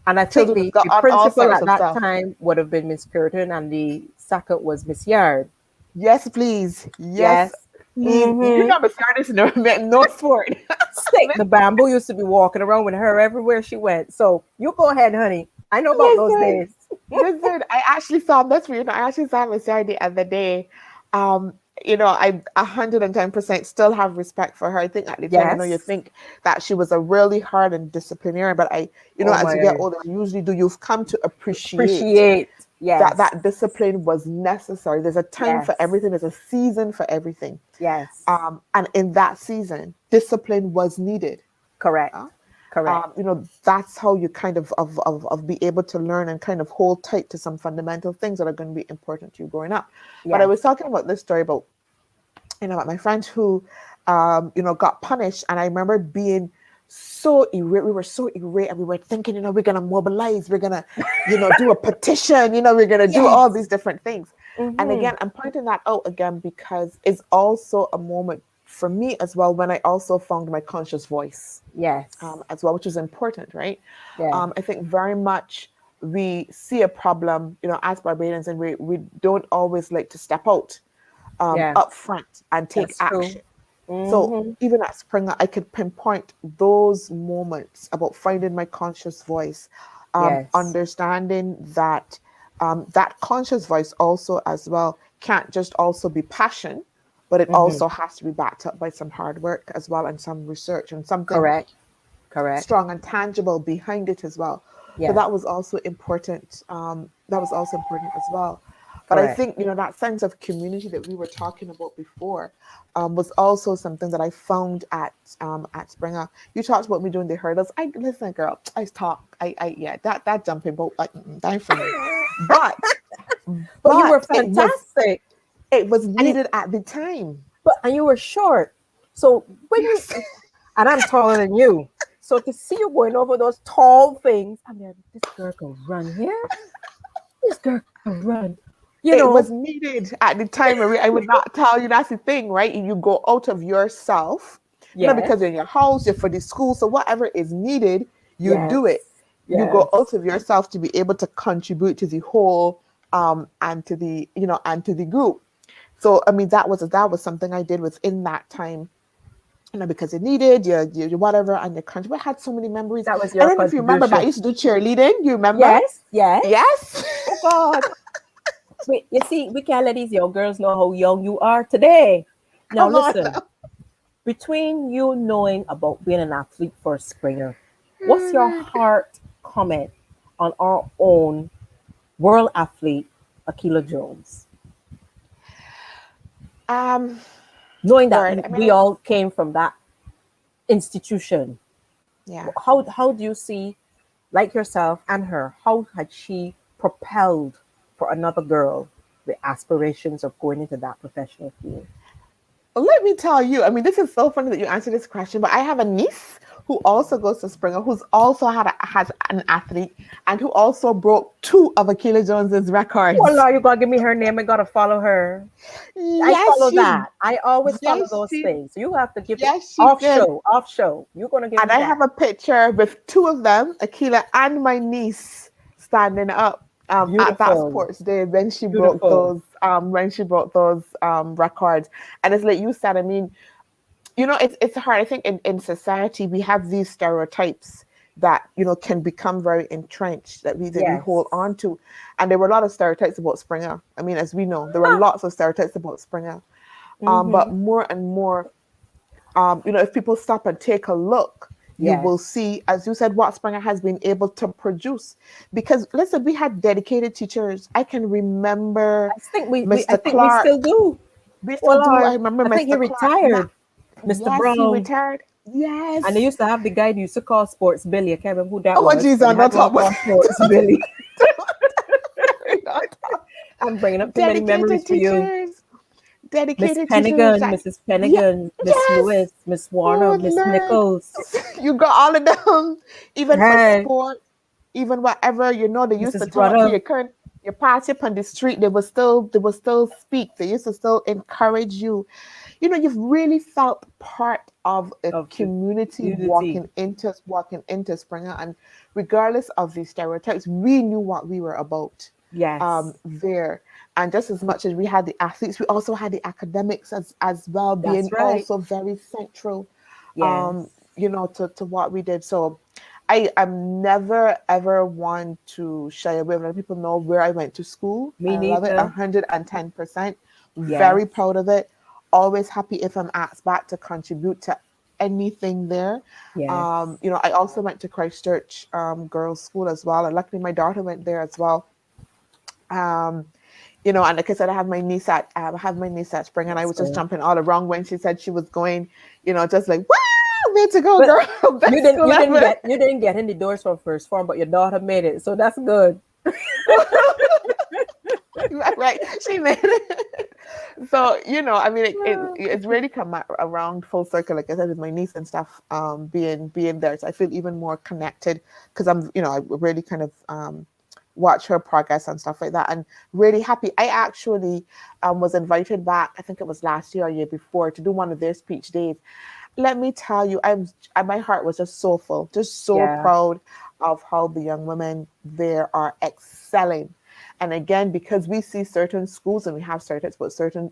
and I think children has got the on all principal sorts at of that stuff. time would have been Miss Curtin, and the second was Miss Yard. Yes, please. Yes, Yes. please. You Mm-hmm. know Miss Artist never meant no sport. Sick. The bamboo used to be walking around with her everywhere she went. So you go ahead, honey. I know about those Listen, days. listen, I actually saw that's for you know, I actually saw Miss Yard the other day. Um, I 110% still have respect for her. I think at the time, you Yes. think that she was a really hard and disciplinarian, but Oh as you get my. older, you usually do, you've come to appreciate Appreciate. that Yes. that discipline was necessary. There's a time for Yes. everything, there's a season for everything. Yes. And in that season, discipline was needed. Correct. uh, Correct. that's how you kind of be able to learn and kind of hold tight to some fundamental things that are going to be important to you growing up. But I Yes. was talking about this story about about my friend who got punished, and I remember being so irate. We were so irate, and we were thinking, we're gonna mobilize, we're gonna do a petition, we're gonna do all Yes. these different things. And Mm-hmm. again, I'm pointing that out again because it's also a moment for me as well when I also found my conscious voice Yes. as well, which is important, right? Yeah. I think very much we see a problem, as Barbadians, and we don't always like to step out Yeah. up front and take That's true. action. So Mm-hmm. even at Springer, I could pinpoint those moments about finding my conscious voice, Yes. understanding that that conscious voice also as well can't just also be passion, but it Mm-hmm. also has to be backed up by some hard work as well and some research and something Correct. Correct. strong and tangible behind it as well. So Yeah. that was also important. That was also important as well. But I Correct. think that sense of community that we were talking about before was also something that I found at Springer. You talked about me doing the hurdles. I listen, girl. I talk. I yeah. That jumping boat like that ain't for me. But But you were it was fantastic. And needed at the time. and you were short. So when you Yes. and I'm taller than you. So to see you going over those tall things, I mean, this girl can run here. This girl can run. You It was know. needed at the time, Marie. I would not tell you that's the thing, right? You go out of yourself, because Yes. you're in your house, you're for the school, so whatever is needed, you do it. Yes. You go out Yes. of yourself to be able to contribute to the whole, and to the and to the group. So I mean, that was something I did within that time, because it needed you whatever, and your country. I had so many memories. That was I your don't know if you remember, but I contribution. used to do cheerleading. You remember? Yes. Yes. Yes. Oh God. Wait, you see, we can't let these young girls know how young you are today. Now Come on. listen, between you knowing about being an athlete for Springer, what's your heart comment on our own world athlete, Akila Jones? um Knowing that Word. I mean, we all came from that institution, yeah. how do you see, like yourself and her, how had she propelled for another girl with aspirations of going into that professional field? Let me tell you, I mean, this is so funny that you answered this question, but I have a niece who also goes to Springer, who's also has an athlete, and who also broke two of Akila Jones's Well, records. Lord, you gotta give me her name. I gotta follow her. I Yes, follow she, that. I always follow yes, those she, things. So you have to give it yes, she did. off show. You're gonna give And me I that. have a picture with two of them, Akila and my niece, standing up at that Beautiful, sports day when she broke beautiful. those records. And it's like you said, I mean, it's hard. I think in society we have these stereotypes that can become very entrenched that we hold Yes. on to, and there were a lot of stereotypes about Springer. I mean, as we know, there were lots of stereotypes about Springer. But Mm-hmm. more and more, if people stop and take a look, you will Yes. see, as you said, what Springer has been able to produce. Because listen, we had dedicated teachers. I can remember I Mr. think we Clark. still do. We still Well, do. I remember I think he Mr. Clark. Not retired, Mr. Yes, he Brown. retired. And they Yes. used to have the guy who used to call Sports Billy. I can't remember who that Oh, was, geez, but they I'm had not one talking called Sports Billy. about I'm bringing up too many memories Dedicated for you. teachers. Miss Dedicated teachers. Pennigan, That, Mrs. yeah, Pennigan, Miss yes. Lewis, Miss Warner, Oh Miss Lord. Nichols. You got all of them. Even for Hey, sport, even whatever, they used to Mrs. talk to Brother. you. Current you pass up on the street, they will still speak. They used to still encourage you. You've really felt part of a Of the community community. walking into Springer, and regardless of the stereotypes, we knew what we were about Yes, there. And just as much as we had the athletes, we also had the academics as well, that's being right. also very central, Yes, to what we did. So I am never ever one to shy away. Let people know where I went to school. me I love it neither. 110%. Very Yes, proud of it. Always happy if I'm asked back to contribute to anything there. yes. I also went to Christchurch Girls School as well. And luckily my daughter went there as well. Um, and like I said, I have my niece at Spring, and I That's was just good. jumping all around when she said she was going, just like, wow, way to go, But girl. you Best didn't school you didn't ever. get you didn't get in the doors from first form, but your daughter made it. So that's good. Right. She made it. So, I mean, it's really come around full circle, like I said, with my niece and stuff, being there. So I feel even more connected because I really kind of watch her progress and stuff like that, and really happy. I actually was invited back, I think it was last year or year before, to do one of their speech days. Let me tell you, my heart was just so full, just so Yeah. proud of how the young women there are excelling. And again, because we see certain schools and we have certain, but certain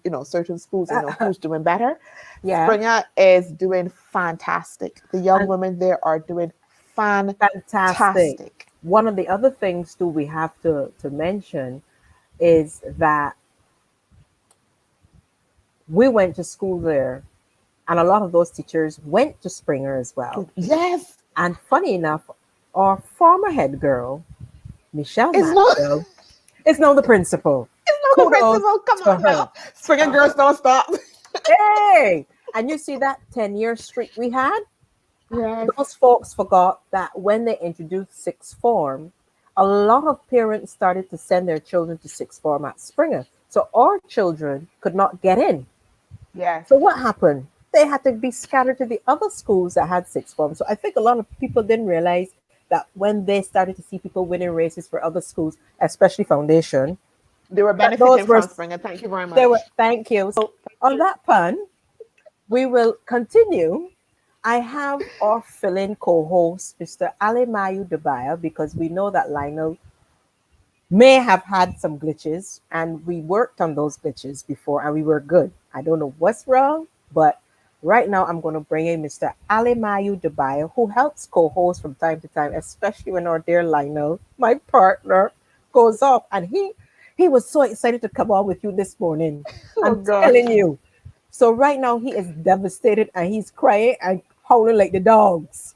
schools, who's doing better. Yeah. Springer is doing fantastic. The young And women there are doing fantastic. fantastic. One of the other things too we have to mention is that we went to school there, and a lot of those teachers went to Springer as well. Yes, And funny enough, our former head girl, Michelle it's not. Maxwell, is now the principal. It's not the Kudos principal. Come to on her. now, Springer girls don't stop. Hey! And you see that 10-year streak we had? Yes, Those folks forgot that when they introduced sixth form, a lot of parents started to send their children to sixth form at Springer. So our children could not get in. yes. So what happened? They had to be scattered to the other schools that had sixth form. So I think a lot of people didn't realize that when they started to see people winning races for other schools, especially foundation, They were that those benefiting were from Springer. Thank you very they were much. thank you. So on that pun, we will continue. I have our fill-in co-host, Mr. Alemayu Debaya, because we know that Lionel may have had some glitches, and we worked on those glitches before, and we were good. I don't know what's wrong, but right now I'm going to bring in Mr. Alemayu Debaya, who helps co-host from time to time, especially when our dear Lionel, my partner, goes off, and he was so excited to come on with you this morning. Oh I'm gosh. telling you. So right now he is devastated and he's crying and howling like the dogs.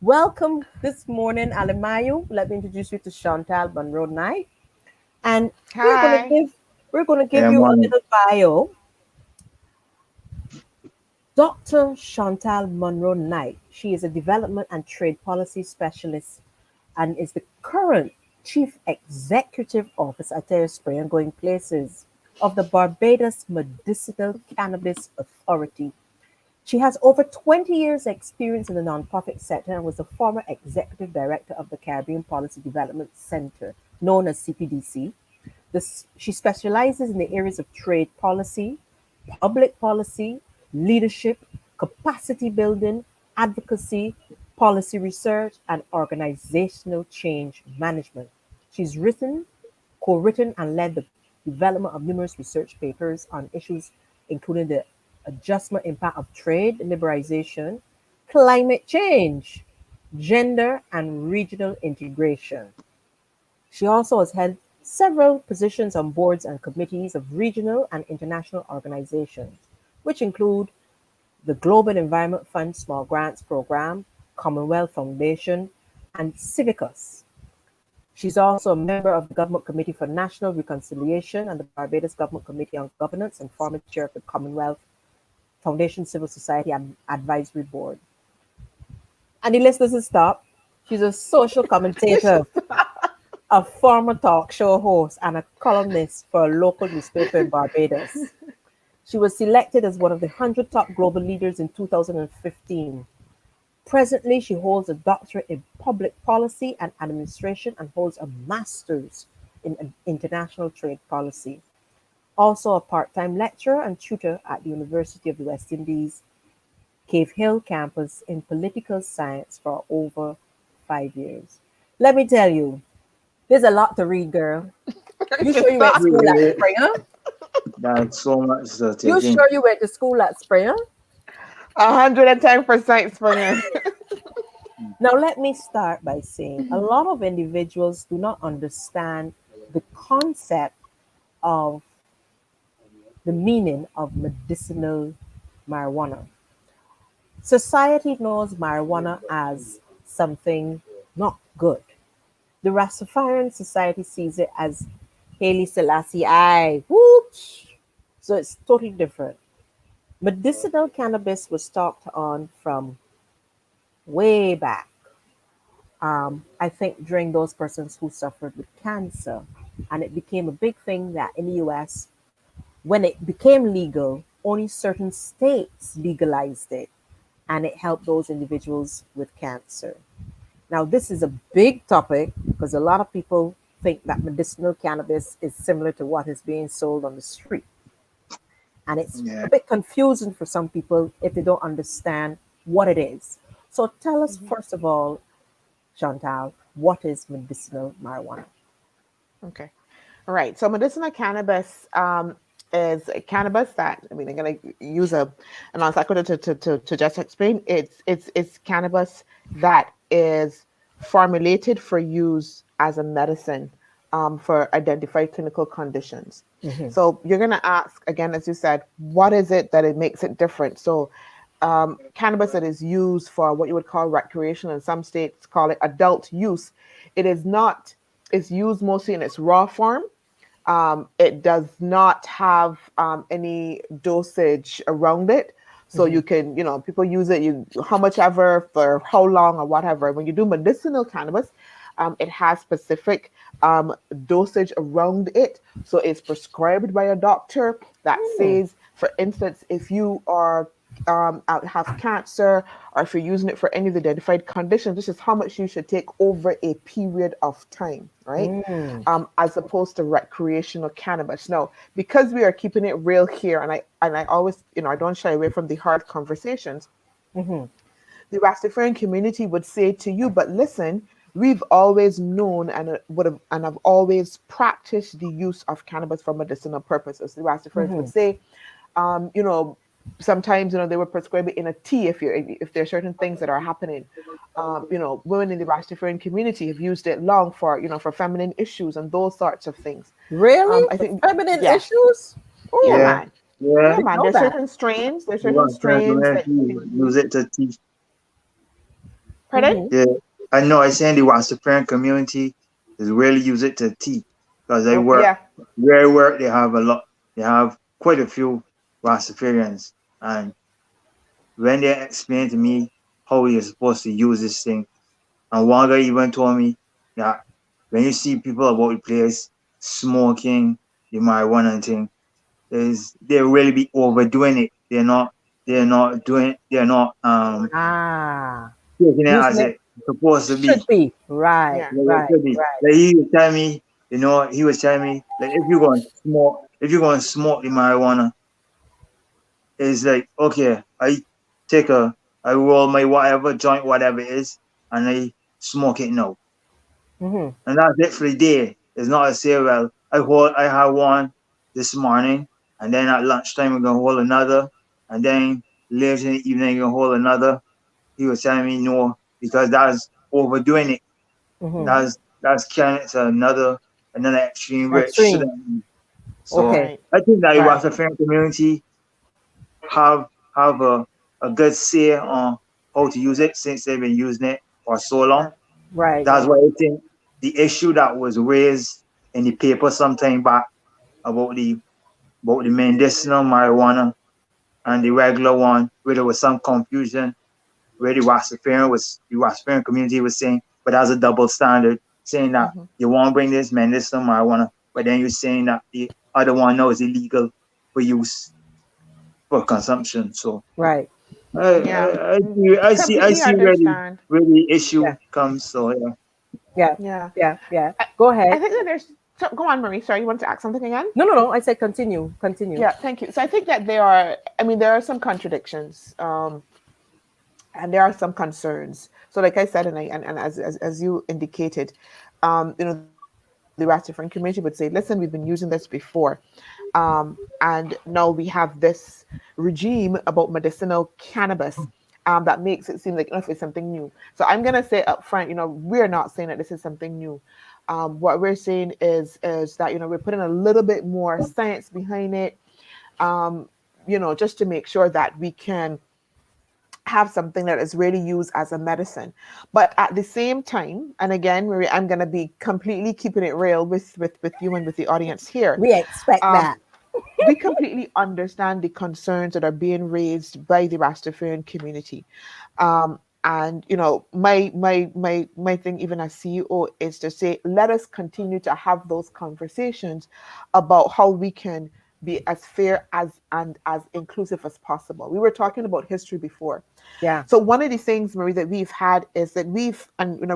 Welcome this morning, Alemayo. Let me introduce you to Chantal Monroe Knight. And we're gonna Hi. give we're gonna give Yeah, you a morning. little bio. Dr. Chantal Monroe Knight. She is a development and trade policy specialist and is the current chief executive officer, I tell you, spray and going places, of the Barbados Medicinal Cannabis Authority. She has over 20 years' experience in the nonprofit sector and was the former executive director of the Caribbean Policy Development Center, known as CPDC. She specializes in the areas of trade policy, public policy, leadership, capacity building, advocacy, policy research, and organizational change management. She's written, co written, and led the development of numerous research papers on issues including the adjustment impact of trade liberalization, climate change, gender, and regional integration. She also has held several positions on boards and committees of regional and international organizations, which include the Global Environment Fund Small Grants Program, Commonwealth Foundation, and Civicus. She's also a member of the Government Committee for National Reconciliation and the Barbados Government Committee on Governance and former chair of the Commonwealth Foundation Civil Society Advisory Board. And the list doesn't stop. She's a social commentator a former talk show host and a columnist for a local newspaper in Barbados. She was selected as one of the 100 top global leaders in 2015. Presently, she holds a doctorate in public policy and administration and holds a master's in international trade policy. Also a part-time lecturer and tutor at the University of the West Indies, Cave Hill campus in political science for over 5 years. Let me tell you, there's a lot to read, girl. You sure you went to school at Really, Springer? that's so much to You take in. sure you went to school at Springer? 110% Springer. Now, let me start by saying a lot of individuals do not understand the concept of the meaning of medicinal marijuana. Society knows marijuana as something not good. The Rastafarian society sees it as Haile Selassie I. Whoosh! So it's totally different. Medicinal cannabis was talked on from way back. I think during those persons who suffered with cancer. And it became a big thing that in the US, when it became legal, only certain states legalized it. And it helped those individuals with cancer. Now, this is a big topic because a lot of people think that medicinal cannabis is similar to what is being sold on the street. And it's Yeah. a bit confusing for some people if they don't understand what it is. So, tell us, first of all, Chantal, what is medicinal marijuana? Okay. All right. So medicinal cannabis is a cannabis that, I mean, I'm going to use an encyclopedia to just explain. It's cannabis that is formulated for use as a medicine for identified clinical conditions. Mhm. So you're going to ask, again, as you said, what is it that it makes it different? So cannabis that is used for what you would call recreational, and some states call it adult use. It is not, it's used mostly in its raw form. It does not have any dosage around it. So Mhm. you can, people use it, how much ever, for how long or whatever. When you do medicinal cannabis, it has specific dosage around it. So it's prescribed by a doctor that Mm. says, for instance, if you are have cancer, or if you're using it for any of the identified conditions, this is how much you should take over a period of time, right? Mm. As opposed to recreational cannabis. Now, because we are keeping it real here, and I always, I don't shy away from the hard conversations. Mhm. The Rastafarian community would say to you, but listen, we've always known and have always practiced the use of cannabis for medicinal purposes. The Rastafarians would Mhm. say, um, you know, sometimes they would prescribe it in a tea if there are certain things that are happening. Women in the Rastafarian community have used it long for feminine issues and those sorts of things. Really? I For think feminine yes, issues? yeah, Oh, Yeah, man, I yeah. yeah, didn't man. know that. There's You certain want to strains that you community can use use. it to teach. Pardon? Mhm. Yeah, I know. I saying the Rastafarian community is really use it to teach because they work Yeah. where I work. They have a lot. They have quite a few Rastafarians, and when they explain to me how you're supposed to use this thing, and one guy even told me that when you see people about the place smoking the marijuana and thing, is they really be overdoing it. They're not doing. They're not Ah, taking it using as it it's supposed to be. should be. Right, Yeah. Like it right, could be. right. Like he was telling me, he was telling me like if you're going to smoke the marijuana, it's like okay, take a, I roll my whatever joint, whatever it is, and I smoke it now, Mhm. and that's it for the day. It's not a say well. I had one this morning, and then at lunchtime I'm gonna hold another, and then later in the evening I'm gonna hold another. He was telling me no because that's overdoing it. Mhm. That's carrying it to another extreme where it Extreme. shouldn't be. So Okay. Right. I think that the Right. Rastafarian community have have a good say on how to use it since they've been using it for so long. Right. Right. That's why I think the issue that was raised in the paper sometime back about the medicinal marijuana and the regular one, where there was some confusion, where the Rastafarian community was saying, but that's a double standard. saying that Mhm. you want to bring this medicinal marijuana, but then you're saying that the other one now is illegal for use for consumption. So Right. Yeah. I Completely see understand. where the issue Yeah. comes. So yeah. Yeah. Yeah. Yeah. Yeah. I, Go I ahead. think that there's so go on, Marie. Sorry, you want to ask something again? No, no, no. I said continue. Continue. Yeah, thank you. So I think that there are, I mean, there are some contradictions, and there are some concerns. So, like I said, and as you indicated, the Rastafarian community would say, "Listen, we've been using this before, and now we have this regime about medicinal cannabis." That makes it seem like it's something new. So I'm gonna say up front, we're not saying that this is something new. What we're saying is that we're putting a little bit more science behind it, um, just to make sure that we can have something that is really used as a medicine. But at the same time, and again, Marie, I'm going to be completely keeping it real with you and with the audience here. We expect Um, that. we completely understand the concerns that are being raised by the Rastafarian community. And my thing even as CEO is to say, let us continue to have those conversations about how we can be as fair and as inclusive as possible. We were talking about history before. Yeah. So one of the things, Marie, that we've had is that we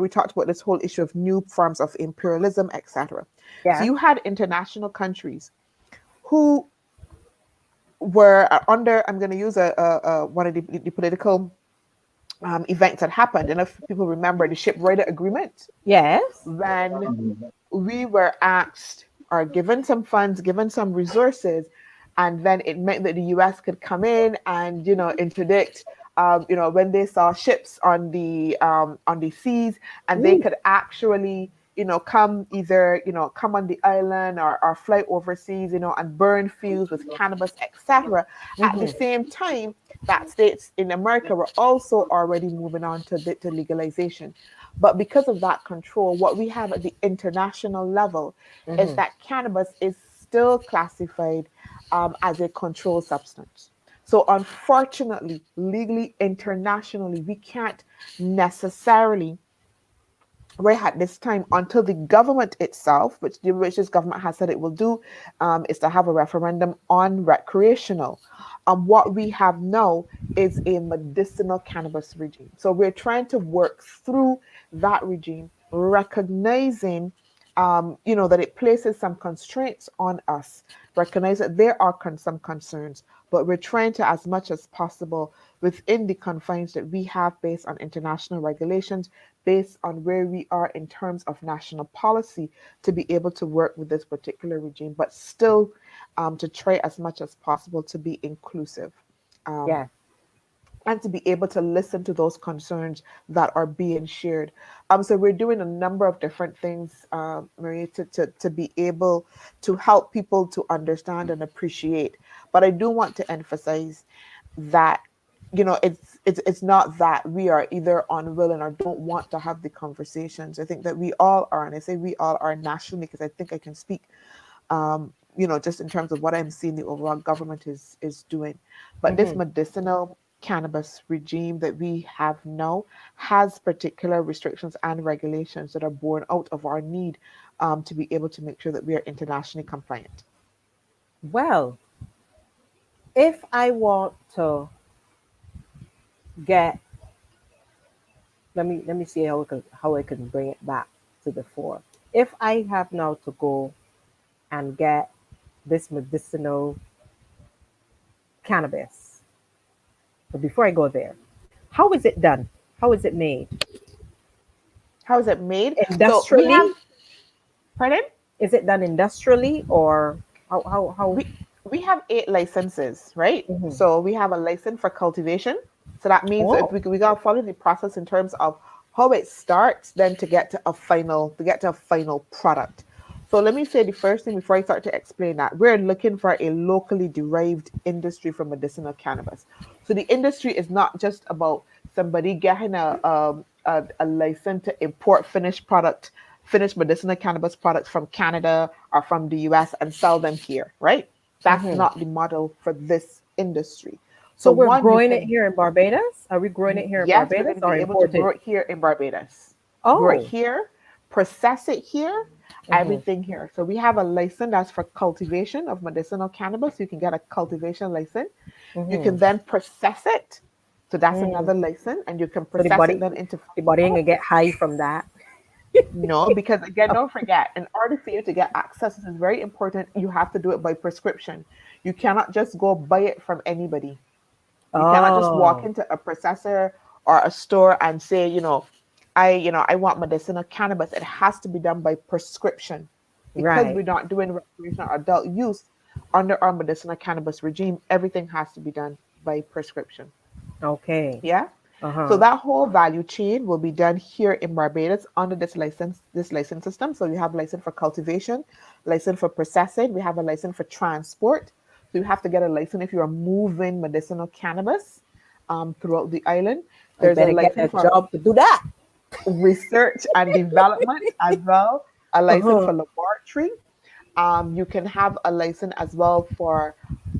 talked about this whole issue of new forms of imperialism, etc. So Yeah. you had international countries who were under, I'm going to use one of the political events that happened. And if people remember the shipwright agreement, Yes. when we were asked or given some funds, given some resources, and then it meant that the US could come in and interdict. When they saw ships on the seas, and they Ooh. could actually come either come on the island or fly overseas, and burn fuels with cannabis, etc. At the Mm-hmm. same time, that states in America were also already moving on to legalization. But because of that control, what we have at the international level is Mm-hmm. that cannabis is still classified as a controlled substance. So, unfortunately, legally, internationally, we can't necessarily, right at this time, until the government itself, which the British government has said it will do, is to have a referendum on recreational. What we have now is a medicinal cannabis regime. So we're trying to work through that regime, recognizing, that it places some constraints on us, recognize that there are some concerns, but we're trying to, as much as possible, within the confines that we have based on international regulations, based on where we are in terms of national policy, to be able to work with this particular regime, but still to try as much as possible to be inclusive. Um, Yeah. and to be able to listen to those concerns that are being shared. So we're doing a number of different things, Maria, to be able to help people to understand and appreciate. But I do want to emphasize that it's not that we are either unwilling or don't want to have the conversations. I think that we all are, and I say we all are nationally because I think I can speak just in terms of what I'm seeing the overall government is doing. But this Mm-hmm. medicinal cannabis regime that we have now has particular restrictions and regulations that are born out of our need to be able to make sure that we are internationally compliant. Well, if I want to get, let me see how I can bring it back to the fore. If I have now to go and get this medicinal cannabis, but before I go there, how is it done? How is it made? How is it made? So we have, Industrially? pardon? Is it done industrially or how? We have 8 licenses, right? Mhm. So we have a license for cultivation. So that means that Oh, we gotta follow the process in terms of how it starts, then to get to a final product. So let me say the first thing before I start to explain that we're looking for a locally derived industry for medicinal cannabis. So the industry is not just about somebody getting a license to import finished medicinal cannabis products from Canada or from the US and sell them here, right? That's hmm. not the model for this industry. So So we're one, you growing it can, here in Barbados? Are we growing it here in yes, we're Barbados going to or be able to imported? grow it here in Barbados. Grow it Oh, here. process it here, Mm-hmm. everything here. So we have a license that's for cultivation of medicinal cannabis. You can get a cultivation license. You can Mm-hmm. then process it. So that's Mm. another license, and you can So the process it body, then into the body ain't pharmaceuticals. gonna get high from that. No, because again, don't forget, in order for you to get access, this is very important. You have to do it by prescription. You cannot just go buy it from anybody. You cannot just walk Oh, into a processor or a store and say, I want medicinal cannabis. It has to be done by prescription. Because right. we're not doing recreational adult use under our medicinal cannabis regime, everything has to be done by prescription. Okay. Yeah. So Uh-huh. that whole value chain will be done here in Barbados under this license system. So you have license for cultivation, license for processing, we have a license for transport. So you have to get a license if you are moving medicinal cannabis throughout the island. I There's a better get a license for job to do that. research and development as well, a license Uh-huh. for laboratory. You can have a license as well for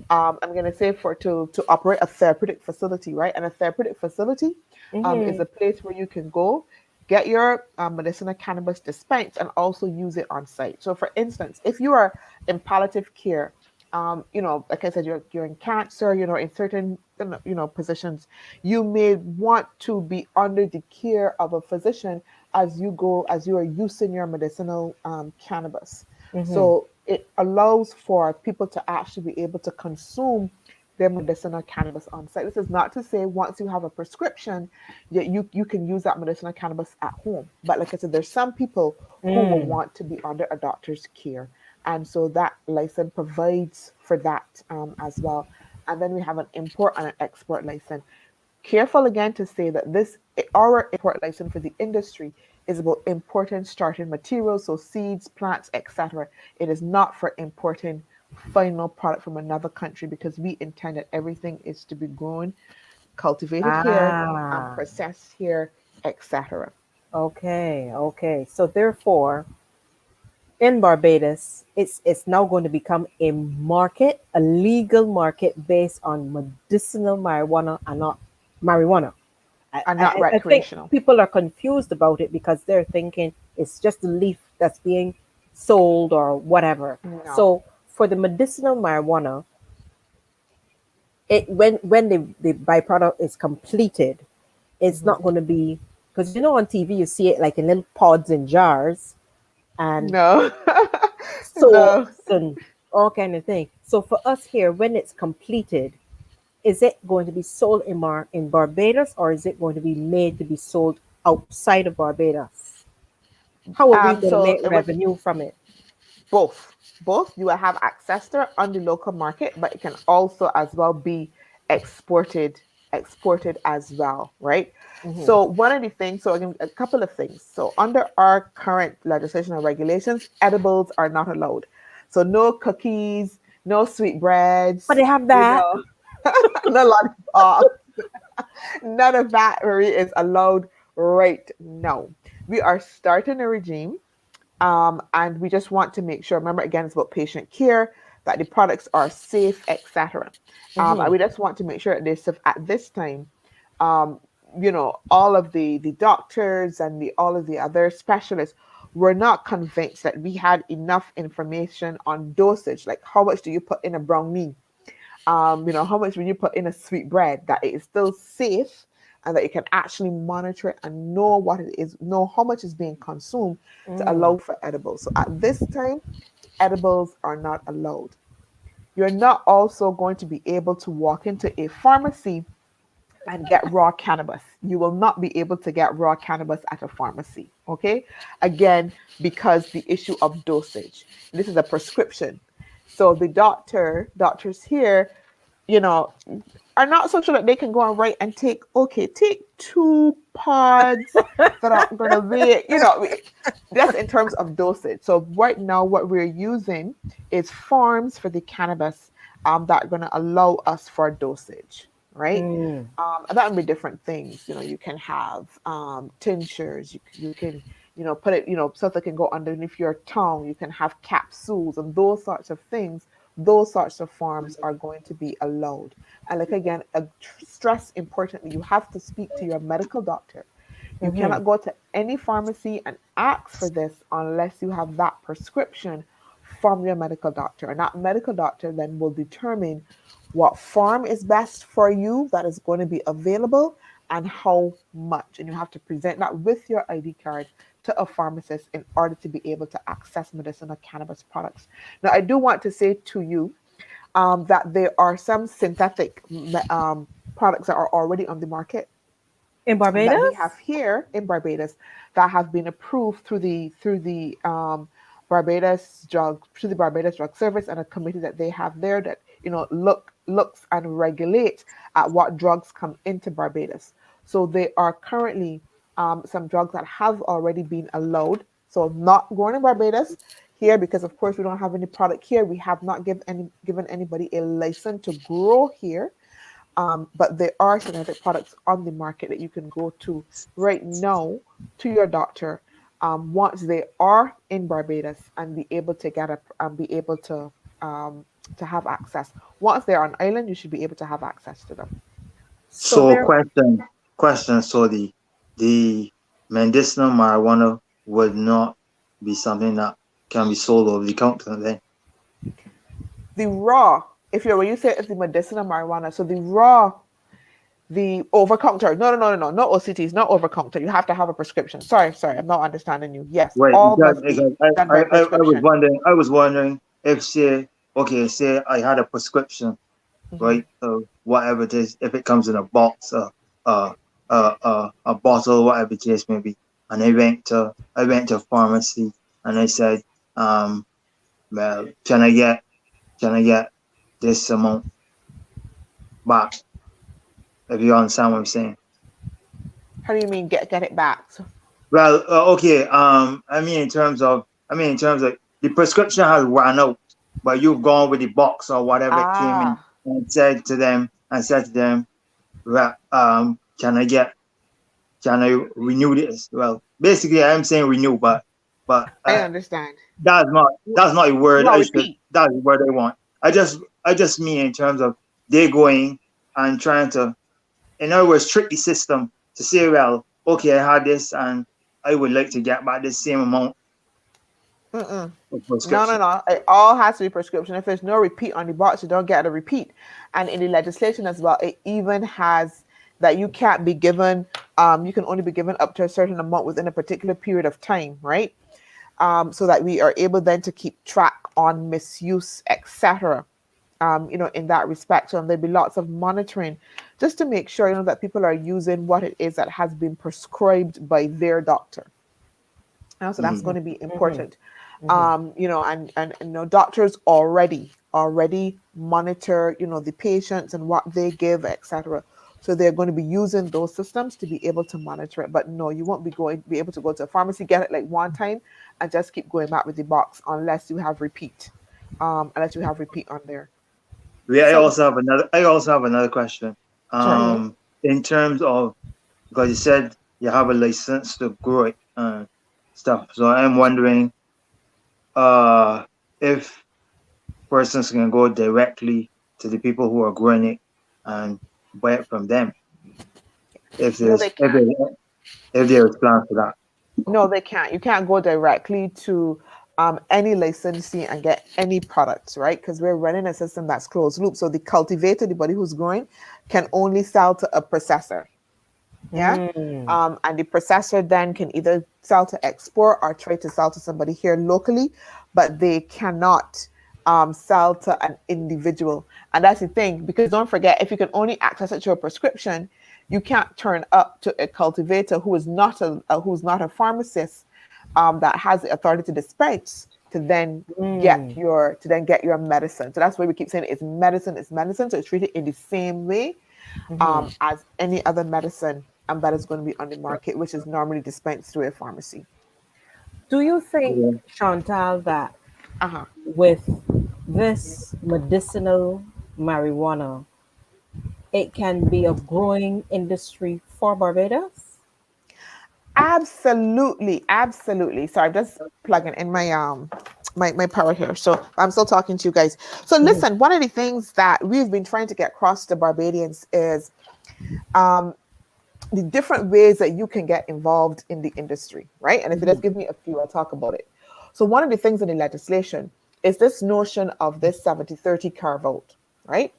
I'm going to say for to operate a therapeutic facility, right? And a therapeutic facility is Mm-hmm. a place where you can go get your medicinal cannabis dispensed and also use it on site. So, for instance, if you are in palliative care, like I said, you're in cancer, in certain positions, you may want to be under the care of a physician as you are using your medicinal cannabis. Mm-hmm. So it allows for people to actually be able to consume their medicinal cannabis on site. This is not to say once you have a prescription, you can use that medicinal cannabis at home. But like I said, there's some people who will Mm. want to be under a doctor's care. And so that license provides for that as well. And then we have an import and an export license. Careful again to say that this our import license for the industry is about importing starting materials, so seeds, plants, etc. It is not for importing final product from another country because we intend that everything is to be grown, cultivated here, and Ah, processed here, etc. okay, okay. So therefore, in Barbados, it's now going to become a market, a legal market based on medicinal marijuana and not marijuana. And not I think recreational. people are confused about it because they're thinking it's just the leaf that's being sold or whatever. No. So for the medicinal marijuana, it when the byproduct is completed, it's Mhm. not going to be, because on TV you see it like in little pods and jars and No. No. soaps and all kind of thing. So for us here, when it's completed, is it going to be sold in Barbados, or is it going to be made to be sold outside of Barbados? How are we going to So make it would revenue from it? both you will have access to it on the local market, but it can also as well be exported as well, right? Hmm. So one of the things, so again, a couple of things. So under our current legislation and regulations, edibles are not allowed. So no cookies, no But sweetbreads, they have that. no lollipops. None of that really is allowed right now. We are starting a regime and we just want to make sure, remember again, it's about patient care, that the products are safe, etc. And Hmm. we just want to make sure that they're safe at this time. Um, all of the doctors and all of the other specialists were not convinced that we had enough information on dosage, like how much do you put in a brownie, how much when you put in a sweet bread, that it is still safe and that you can actually monitor it and know what it is, know how much is being consumed to Mm. allow for edibles. So at this time, edibles are not allowed. You're not also going to be able to walk into a pharmacy and get raw cannabis. You will not be able to get raw cannabis at a pharmacy. Okay. Again, because the issue of dosage. This is a prescription. So the doctors here, you know, are not so sure that they can go and write and take 2 pods that are going to be, that's in terms of dosage. So right now, what we're using is forms for the cannabis that are going to allow us for dosage, right? Mm. And that would be different things. You can have tinctures. You can, put it, so that can go underneath your tongue. You can have capsules and those sorts of things. Those sorts of forms are going to be allowed. And like again, stress importantly, you have to speak to your medical doctor. You cannot go to any pharmacy and ask for this unless you have that prescription from your medical doctor. And that medical doctor then will determine what form is best for you that is going to be available and how much. And you have to present that with your ID card to a pharmacist in order to be able to access medicinal cannabis products. Now, I do want to say to you that there are some synthetic products that are already on the market In that we Barbados? have here in Barbados that have been approved through the Barbados Drug Service, and a committee that they have there that looks and regulates at what drugs come into Barbados. So there are currently some drugs that have already been allowed. So not going in Barbados here because of course we don't have any product here. We have not given anybody a license to grow here. But there are synthetic products on the market that you can go to right now to your doctor once they are in Barbados and be able to have access. Once they're on island, you should be able to have access to them. So So there, question. So the medicinal marijuana would not be something that can be sold over the counter then. The raw, when you say it's the medicinal marijuana, so the over counter. No, not OCTs, not over counter. You have to have a prescription. Sorry, I'm not understanding you. Yes, Right, all because, must be because done by prescription. I was wondering if say I had a prescription, Mhm. right? Whatever it is, if it comes in a box, a bottle, whatever the case may be, and I went to a pharmacy and I said, well, can I get this amount back? If you understand what I'm saying. How do you mean get it back? So, Well, okay. In terms of the prescription has run out, but you've gone with the box or whatever it came in ah, and said to them, well, can I renew this? Well, basically, I'm saying renew, but I understand. that's not a word Well, I should. repeat. That's the word I want. I just mean in terms of they going and trying to, in other words, trick the system to say, well, okay, I had this and I would like to get back this same amount Mm-mm. of No, prescription. It all has to be prescription. If there's no repeat on the box, you don't get a repeat. And in the legislation as well, it even has that you can't be given. You can only be given up to a certain amount within a particular period of time, right? So that we are able then to keep track on misuse, etc. In that respect. So there'll be lots of monitoring just to make sure, that people are using what it is that has been prescribed by their doctor. So that's Mm. going to be important. And doctors already monitor, the patients and what they give, etc. So they're going to be using those systems to be able to monitor it. But no, you won't be able to go to a pharmacy, get it like one time, and just keep going back with the box unless you have repeat. Unless you have repeat on there. I So also have another question. sure. In terms of, because you said you have a license to grow it and stuff. So I'm wondering, uh, if persons can go directly to the people who are growing it and buy it from them. If No, there's they can't. if there is plan for that. No, they can't. You can't go directly to any licensee and get any products, right? Because we're running a system that's closed loop. So the cultivator, the body who's growing, can only sell to a processor. Yeah. And the processor then can either sell to export or try to sell to somebody here locally, but they cannot sell to an individual. And that's the thing, because don't forget, if you can only access it to a prescription, you can't turn up to a cultivator who is not a pharmacist that has the authority to dispense to then get your medicine. So that's why we keep saying it's medicine. So it's treated in the same way as any other medicine that is going to be on the market, which is normally dispensed through a pharmacy. do you think, Yeah. Chantal, that Uh-huh. with this medicinal marijuana, it can be a growing industry for Barbados? Absolutely. So I'm just plugging in my power here. So I'm still talking to you guys. So listen, one of the things that we've been trying to get across to Barbadians is the different ways that you can get involved in the industry, right? And if you Mhm. just give me a few, I'll talk about it. So one of the things in the legislation is this notion of this 70-30 car vote, right?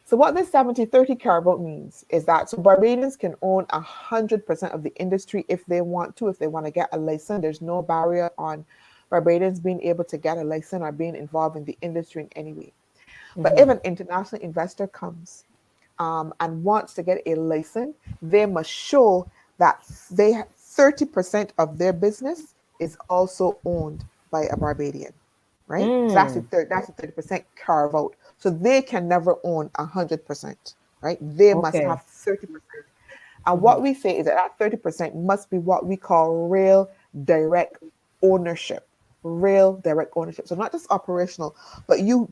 So what this 70-30 car vote means is that so Barbadians can own 100% of the industry if they want to, if they want to get a license. There's no barrier on Barbadians being able to get a license or being involved in the industry in any way. But if Mhm. an international investor comes and wants to get a license, they must show that 30% of their business is also owned by a Barbadian, right? So Mm. that's the 30% carve out. So they can never own 100%, right? They must Okay. have 30%. And Mhm. what we say is that that 30% must be what we call real direct ownership. Real direct ownership. So not just operational, but you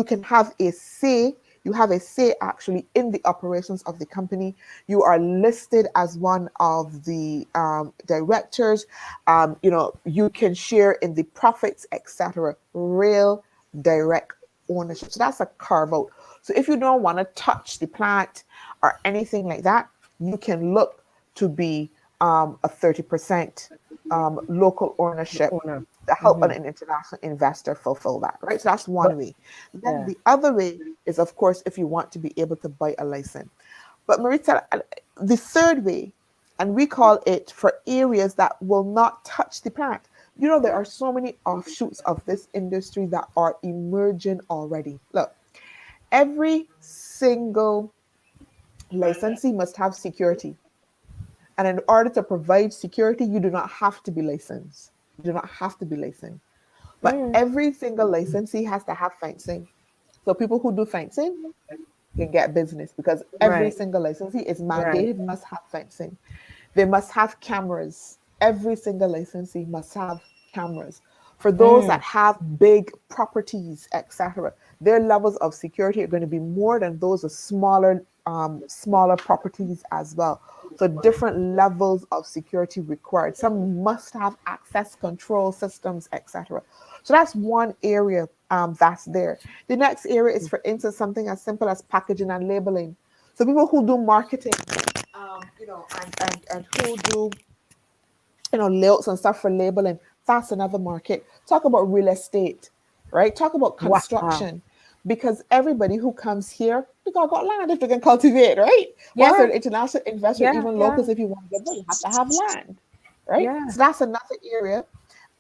can have a say. You have a say actually in the operations of the company. You are listed as one of the directors. You can share in the profits, etc. Real direct ownership. So that's a carve out. So if you don't want to touch the plant or anything like that, you can look to be a 30% local ownership Owner. to help an Mhm. international investor fulfill that, right? So that's one But way. Then yeah. the other way is, of course, if you want to be able to buy a license. But Marita, the third way, and we call it for areas that will not touch the plant. You know, there are so many offshoots of this industry that are emerging already. Look, every single licensee must have security. And in order to provide security, you do not have to be licensed. You do not have to be licensed. But Mm. every single licensee has to have fencing. So people who do fencing can get business because every Right. single licensee is Right. mandated must have fencing. They must have cameras. Every single licensee must have cameras. For those that Mm. have big properties, etc., their levels of security are going to be more than those of smaller properties as well. So different levels of security required. Some must have access control systems, etc. So that's one area that's there. The next area is, for instance, something as simple as packaging and labeling. So people who do marketing, and who do layouts and stuff for labeling. That's another market. Talk about real estate, right? Talk about Wow. construction, because everybody who comes here, they got land if they can cultivate, right? Once they're Yeah. an international investor, Yeah. even Yeah. locals, if you want to get there, you have to have land, right? Yeah. So that's another area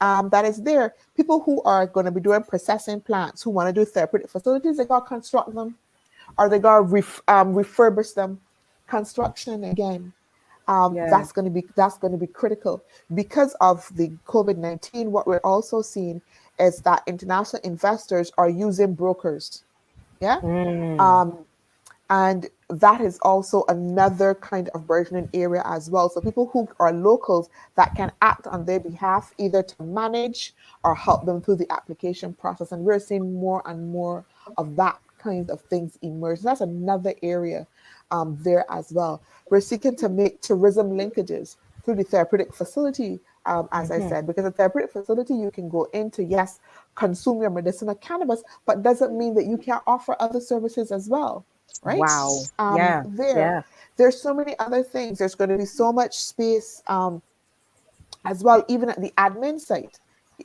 that is there. People who are going to be doing processing plants, who want to do therapeutic facilities, they got to construct them, or they got to refurbish them. Construction again, Yeah. that's going to be critical because of the COVID-19. What we're also seeing is that international investors are using brokers. Yeah. Mm. Um, and that is also another kind of burgeoning area as well. So people who are locals that can act on their behalf, either to manage or help them through the application process. And we're seeing more and more of that kind of things emerge. That's another area there as well. We're seeking to make tourism linkages through the therapeutic facility, as I Mhm. said, because a therapeutic facility, you can go into, yes, consume your medicinal cannabis, but doesn't mean that you can't offer other services as well, right? Wow. Yeah. There, Yeah. there's so many other things. There's going to be so much space as well, even at the admin site,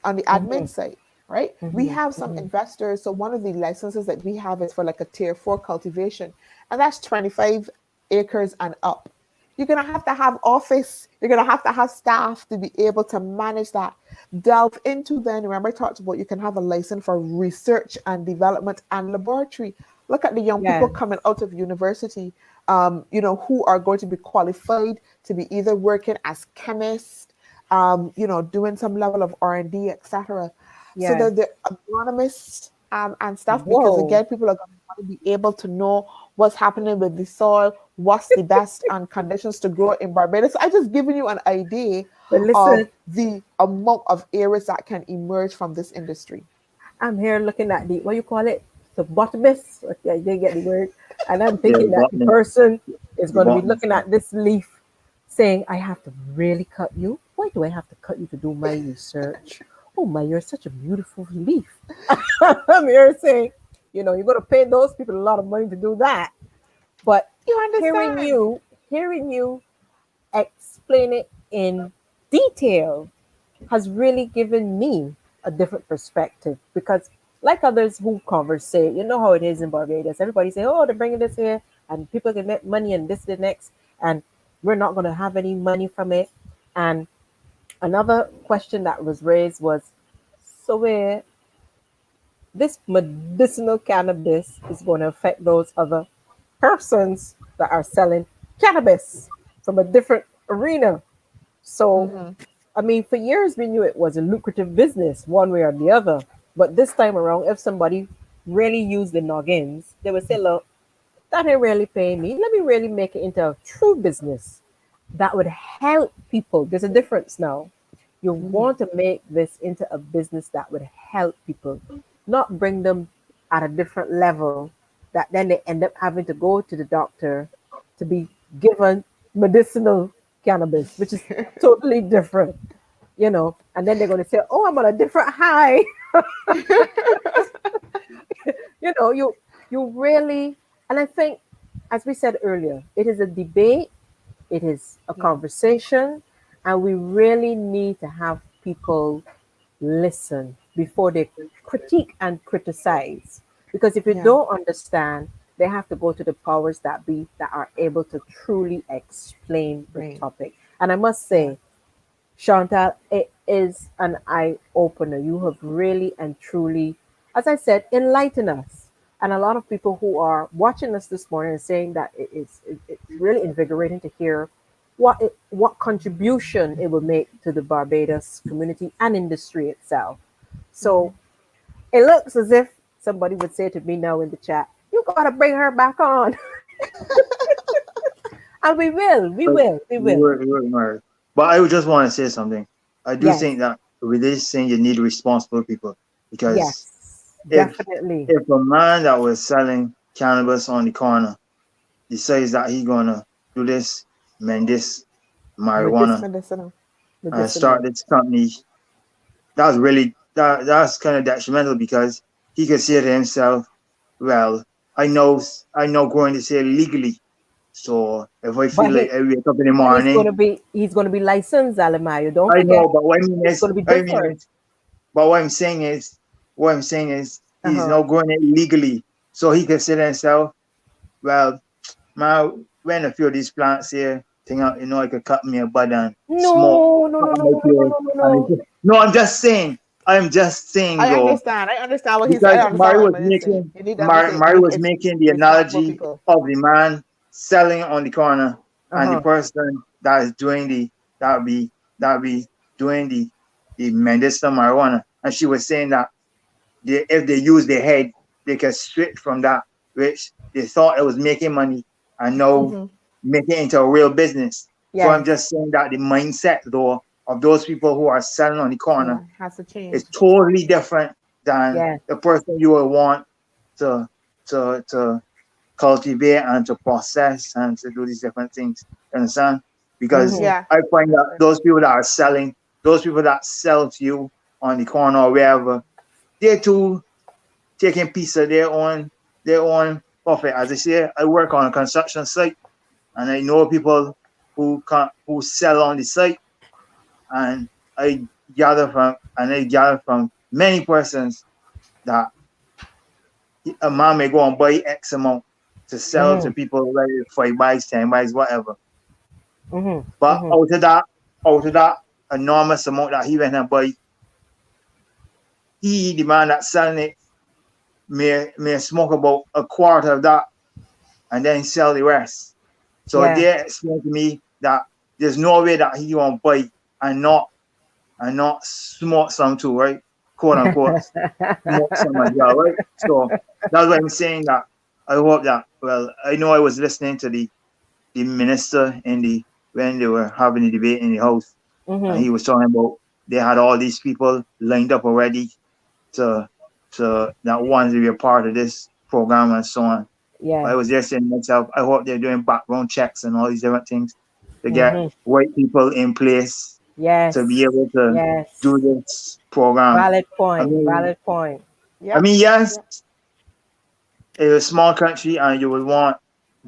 on the admin Mhm. site, right? We Mhm. have some Mhm. investors. So one of the licenses that we have is for like a tier 4 cultivation, and that's 25 acres and up. You're going to have office. You're going to have staff to be able to manage that. Delve into, then remember I talked about you can have a license for research and development and laboratory. Look at the young people Yeah. coming out of university, who are going to be qualified to be either working as chemists, doing some level of R&D, etc. So Yeah. that the agronomists and stuff, because Whoa. again, people are going to want to be able to know what's happening with the soil, what's the best conditions to grow in Barbados. I just given you an idea But of listen, the amount of areas that can emerge from this industry. I'm here looking at the what you call it, the botanist. Okay, I didn't get the word, and I'm Yeah, thinking that the botany, person is the going to be botanist. looking at this leaf, saying, "I have to really cut you. Why do I have to cut you to do my research? Oh my, you're such a beautiful leaf." I'm here saying, you're going to pay those people a lot of money to do that. But You hearing understand? you, hearing you explain it in detail has really given me a different perspective because like others who conversate, you know how it is in Barbados. Everybody say, oh, they're bringing this here and people can make money and this the next and we're not going to have any money from it. And another question that was raised was, so where this medicinal cannabis is going to affect those other persons that are selling cannabis from a different arena. So, Mm-hmm. I mean, for years we knew it was a lucrative business, one way or the other. But this time around, if somebody really used the noggins, they would say, look, that ain't really paying me. Let me really make it into a true business that would help people. There's a difference now. You Mm-hmm. want to make this into a business that would help people, not bring them at a different level that then they end up having to go to the doctor to be given medicinal cannabis, which is totally different, you know. And then they're going to say, oh, I'm on a different high. You know, you really, and I think, as we said earlier, it is a debate, it is a Yeah. conversation, and we really need to have people listen before they critique and criticize. Because if you Yeah. don't understand, they have to go to the powers that be that are able to truly explain the Brain. topic. And I must Yeah. say, Chantal, it is an eye opener. You have really and truly, as I said, enlightened us. And a lot of people who are watching us this morning are saying that it's really invigorating to hear what contribution it will make to the Barbados community and industry itself. Mm-hmm. So it looks as if somebody would say to me now in the chat, "You gotta bring her back on," and we will, we But will, we will. you were married. But I would just want to say something. I do Yes, think that with this thing, you need responsible people because yes, if definitely. if a man that was selling cannabis on the corner decides that he gonna do this, man, this marijuana Medicinal. and Medicinal. start this company, that's really that's kind of detrimental because he could say to himself, well, I know going to say legally. So if I But feel like he I wake up in the but morning, he's gonna be licensed, Alamayo. Don't I forget, know, but what I mean it's is, gonna be I mean different. is, but what I'm saying is, he's Uh-huh. not going it legally, so he can say to himself, well, my when a few of these plants here, thing out, I could cut me a bud and smoke. No, no, Cut no, no, my no, no, no, clothes, no, no, and no. no, I'm just saying I though, understand. I understand what he's. I because understand what Emma is saying. You need them to say Mari make was it making the responsible analogy people. of the man selling on the corner and the Uh-huh. person that is doing that be doing the medicinal marijuana. And she was saying that if they use their head, they can switch from that, which they thought it was making money, and now Mm-hmm. make it into a real business. So I'm Yes, just saying that the mindset, though, of those people who are selling on the corner Yeah, has to is change. totally different than yes. the person you will want to to cultivate and to process and to do these different things. You understand? Because Mm-hmm. Yeah. I find that Understood. those people that are selling, those people that sell to you on the corner or wherever, they're too taking piece of their own profit. As I say, I work on a construction site and I know people who sell on the site, and I gather from many persons that a man may go and buy X amount to sell to Mm-hmm. people, like 5 buys, 10 buys, whatever. Mm-hmm. But Mm-hmm. out of that enormous amount that he went and buy, the man that's selling it, may smoke about a quarter of that and then sell the rest. So Yeah. they explained to me that there's no way that he won't buy and not smoke some too, right? Quote unquote, smoke some as well, right? So that's why I'm saying that I hope that, well, I know I was listening to the minister when they were having a debate in the house, and Mm-hmm. he was talking about they had all these people lined up already to that wanted to be a part of this program and so on. But I was Yes. there saying to myself, I hope they're doing background checks and all these different things to get Mm-hmm. white people in place to be Yes. able to Yes. do this program. Valid I point. mean, Valid point. I Yep. mean, yes, Yep. it's a small country, and you would want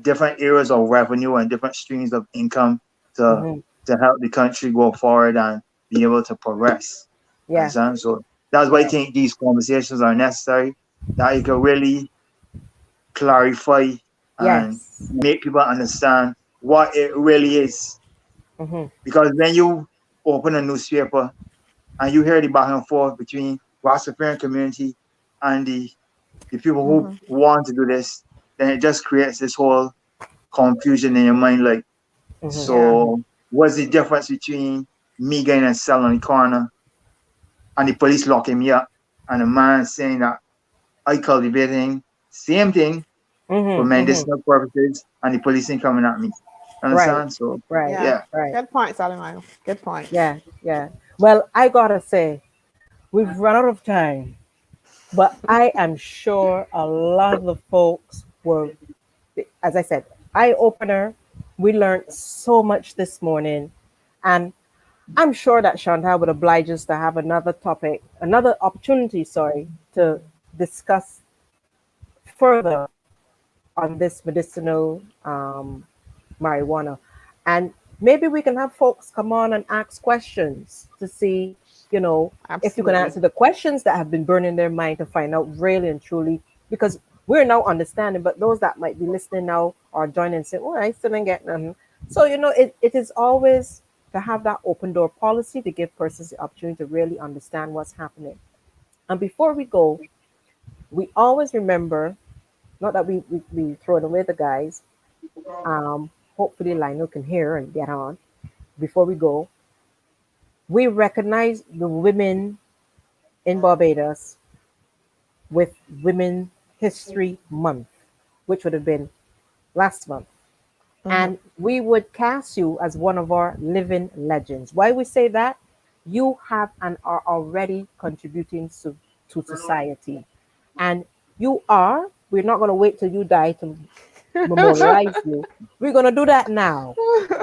different areas of revenue and different streams of income to Mhm. help the country go forward and be able to progress. Yeah. Understand? So that's why I Yeah. think these conversations are necessary, that you can really clarify and Yes. make people understand what it really is. Mhm. Because when you open a newspaper and you hear the back and forth between Rastafarian community and the people who Mm-hmm. want to do this, then it just creates this whole confusion in your mind. Like, Mhm. Yeah. so what's the difference between me getting a cell on the corner and the police locking me up and a man saying that I cultivating same thing for Mhm. Mhm. medicinal purposes and the police ain't coming at me. Right. Understand? So Right. Yeah. yeah. Right. Good point, Lionel. Good point. Yeah. Yeah. Well, I gotta say, we've run out of time, but I am sure a lot of the folks were, as I said, eye opener. We learned so much this morning, and I'm sure that Chantal would oblige us to have another topic, another opportunity, sorry, to discuss further on this medicinal marijuana. And maybe we can have folks come on and ask questions to see, you know, if you can Absolutely. answer the questions that have been burning their mind to find out really and truly, because we're now understanding, but those that might be listening now or joining and say, oh, I still ain't getting nothing. So, it is always to have that open door policy to give persons the opportunity to really understand what's happening. And before we go, we always remember, not that we throwing away the guys, hopefully Lionel can hear and get on. Before we go, we recognize the women in Barbados with Women History Month, which would have been last month. Mm-hmm. And we would cast you as one of our living legends. Why we say that? You have and are already contributing to society. And we're not going to wait till you die to memorialize you. We're going to do that now.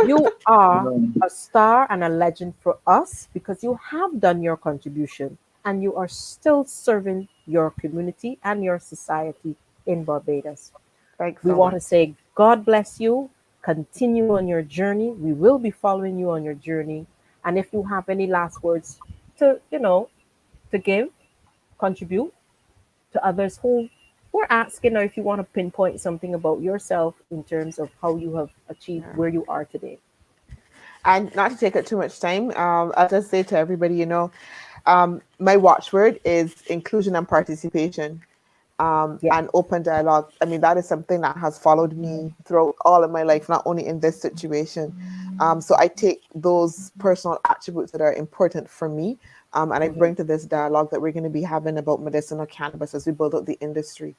You are a star and a legend for us because you have done your contribution and you are still serving your community and your society in Barbados. Thanks We so want to much. say, God bless you. Continue on your journey. We will be following you on your journey. And if you have any last words to give, contribute to others who were asking, or if you want to pinpoint something about yourself in terms of how you have achieved Yeah. where you are today. And not to take up too much time, I'll just say to everybody, my watchword is inclusion and participation, Yeah, and open dialogue. I mean, that is something that has followed me throughout all of my life, not only in this situation. So I take those personal attributes that are important for me, and I hmm bring to this dialogue that we're going to be having about medicinal cannabis as we build out the industry.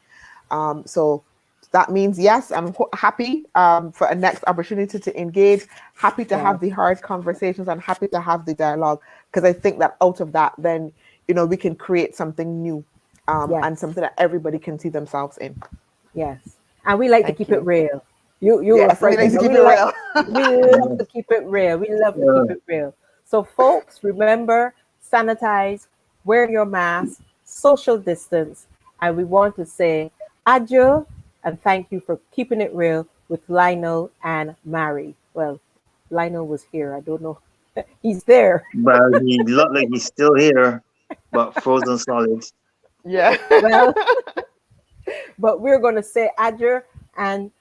So that means, yes, I'm happy for a next opportunity to engage, happy to yeah, have the hard conversations and happy to have the dialogue, because I think that out of that, then, we can create something new, and yes, something that everybody can see themselves in. yes. And we like to Thank keep it you. real. You were Yes, we like frightened, to but keep it real. we love to keep it real. We love to keep it real. So, folks, remember, sanitize, wear your mask, social distance, and we want to say adieu and thank you for keeping it real with Lionel and Mary. Well, Lionel was here. I don't know. He's there. But he looked like he's still here, but frozen solid. Yeah. Well, but we're going to say adieu. And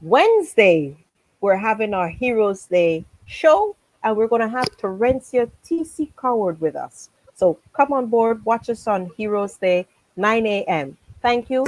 Wednesday, we're having our Heroes Day show, and we're going to have Terencia TC Coward with us. So come on board, watch us on Heroes Day, 9 a.m. Thank you.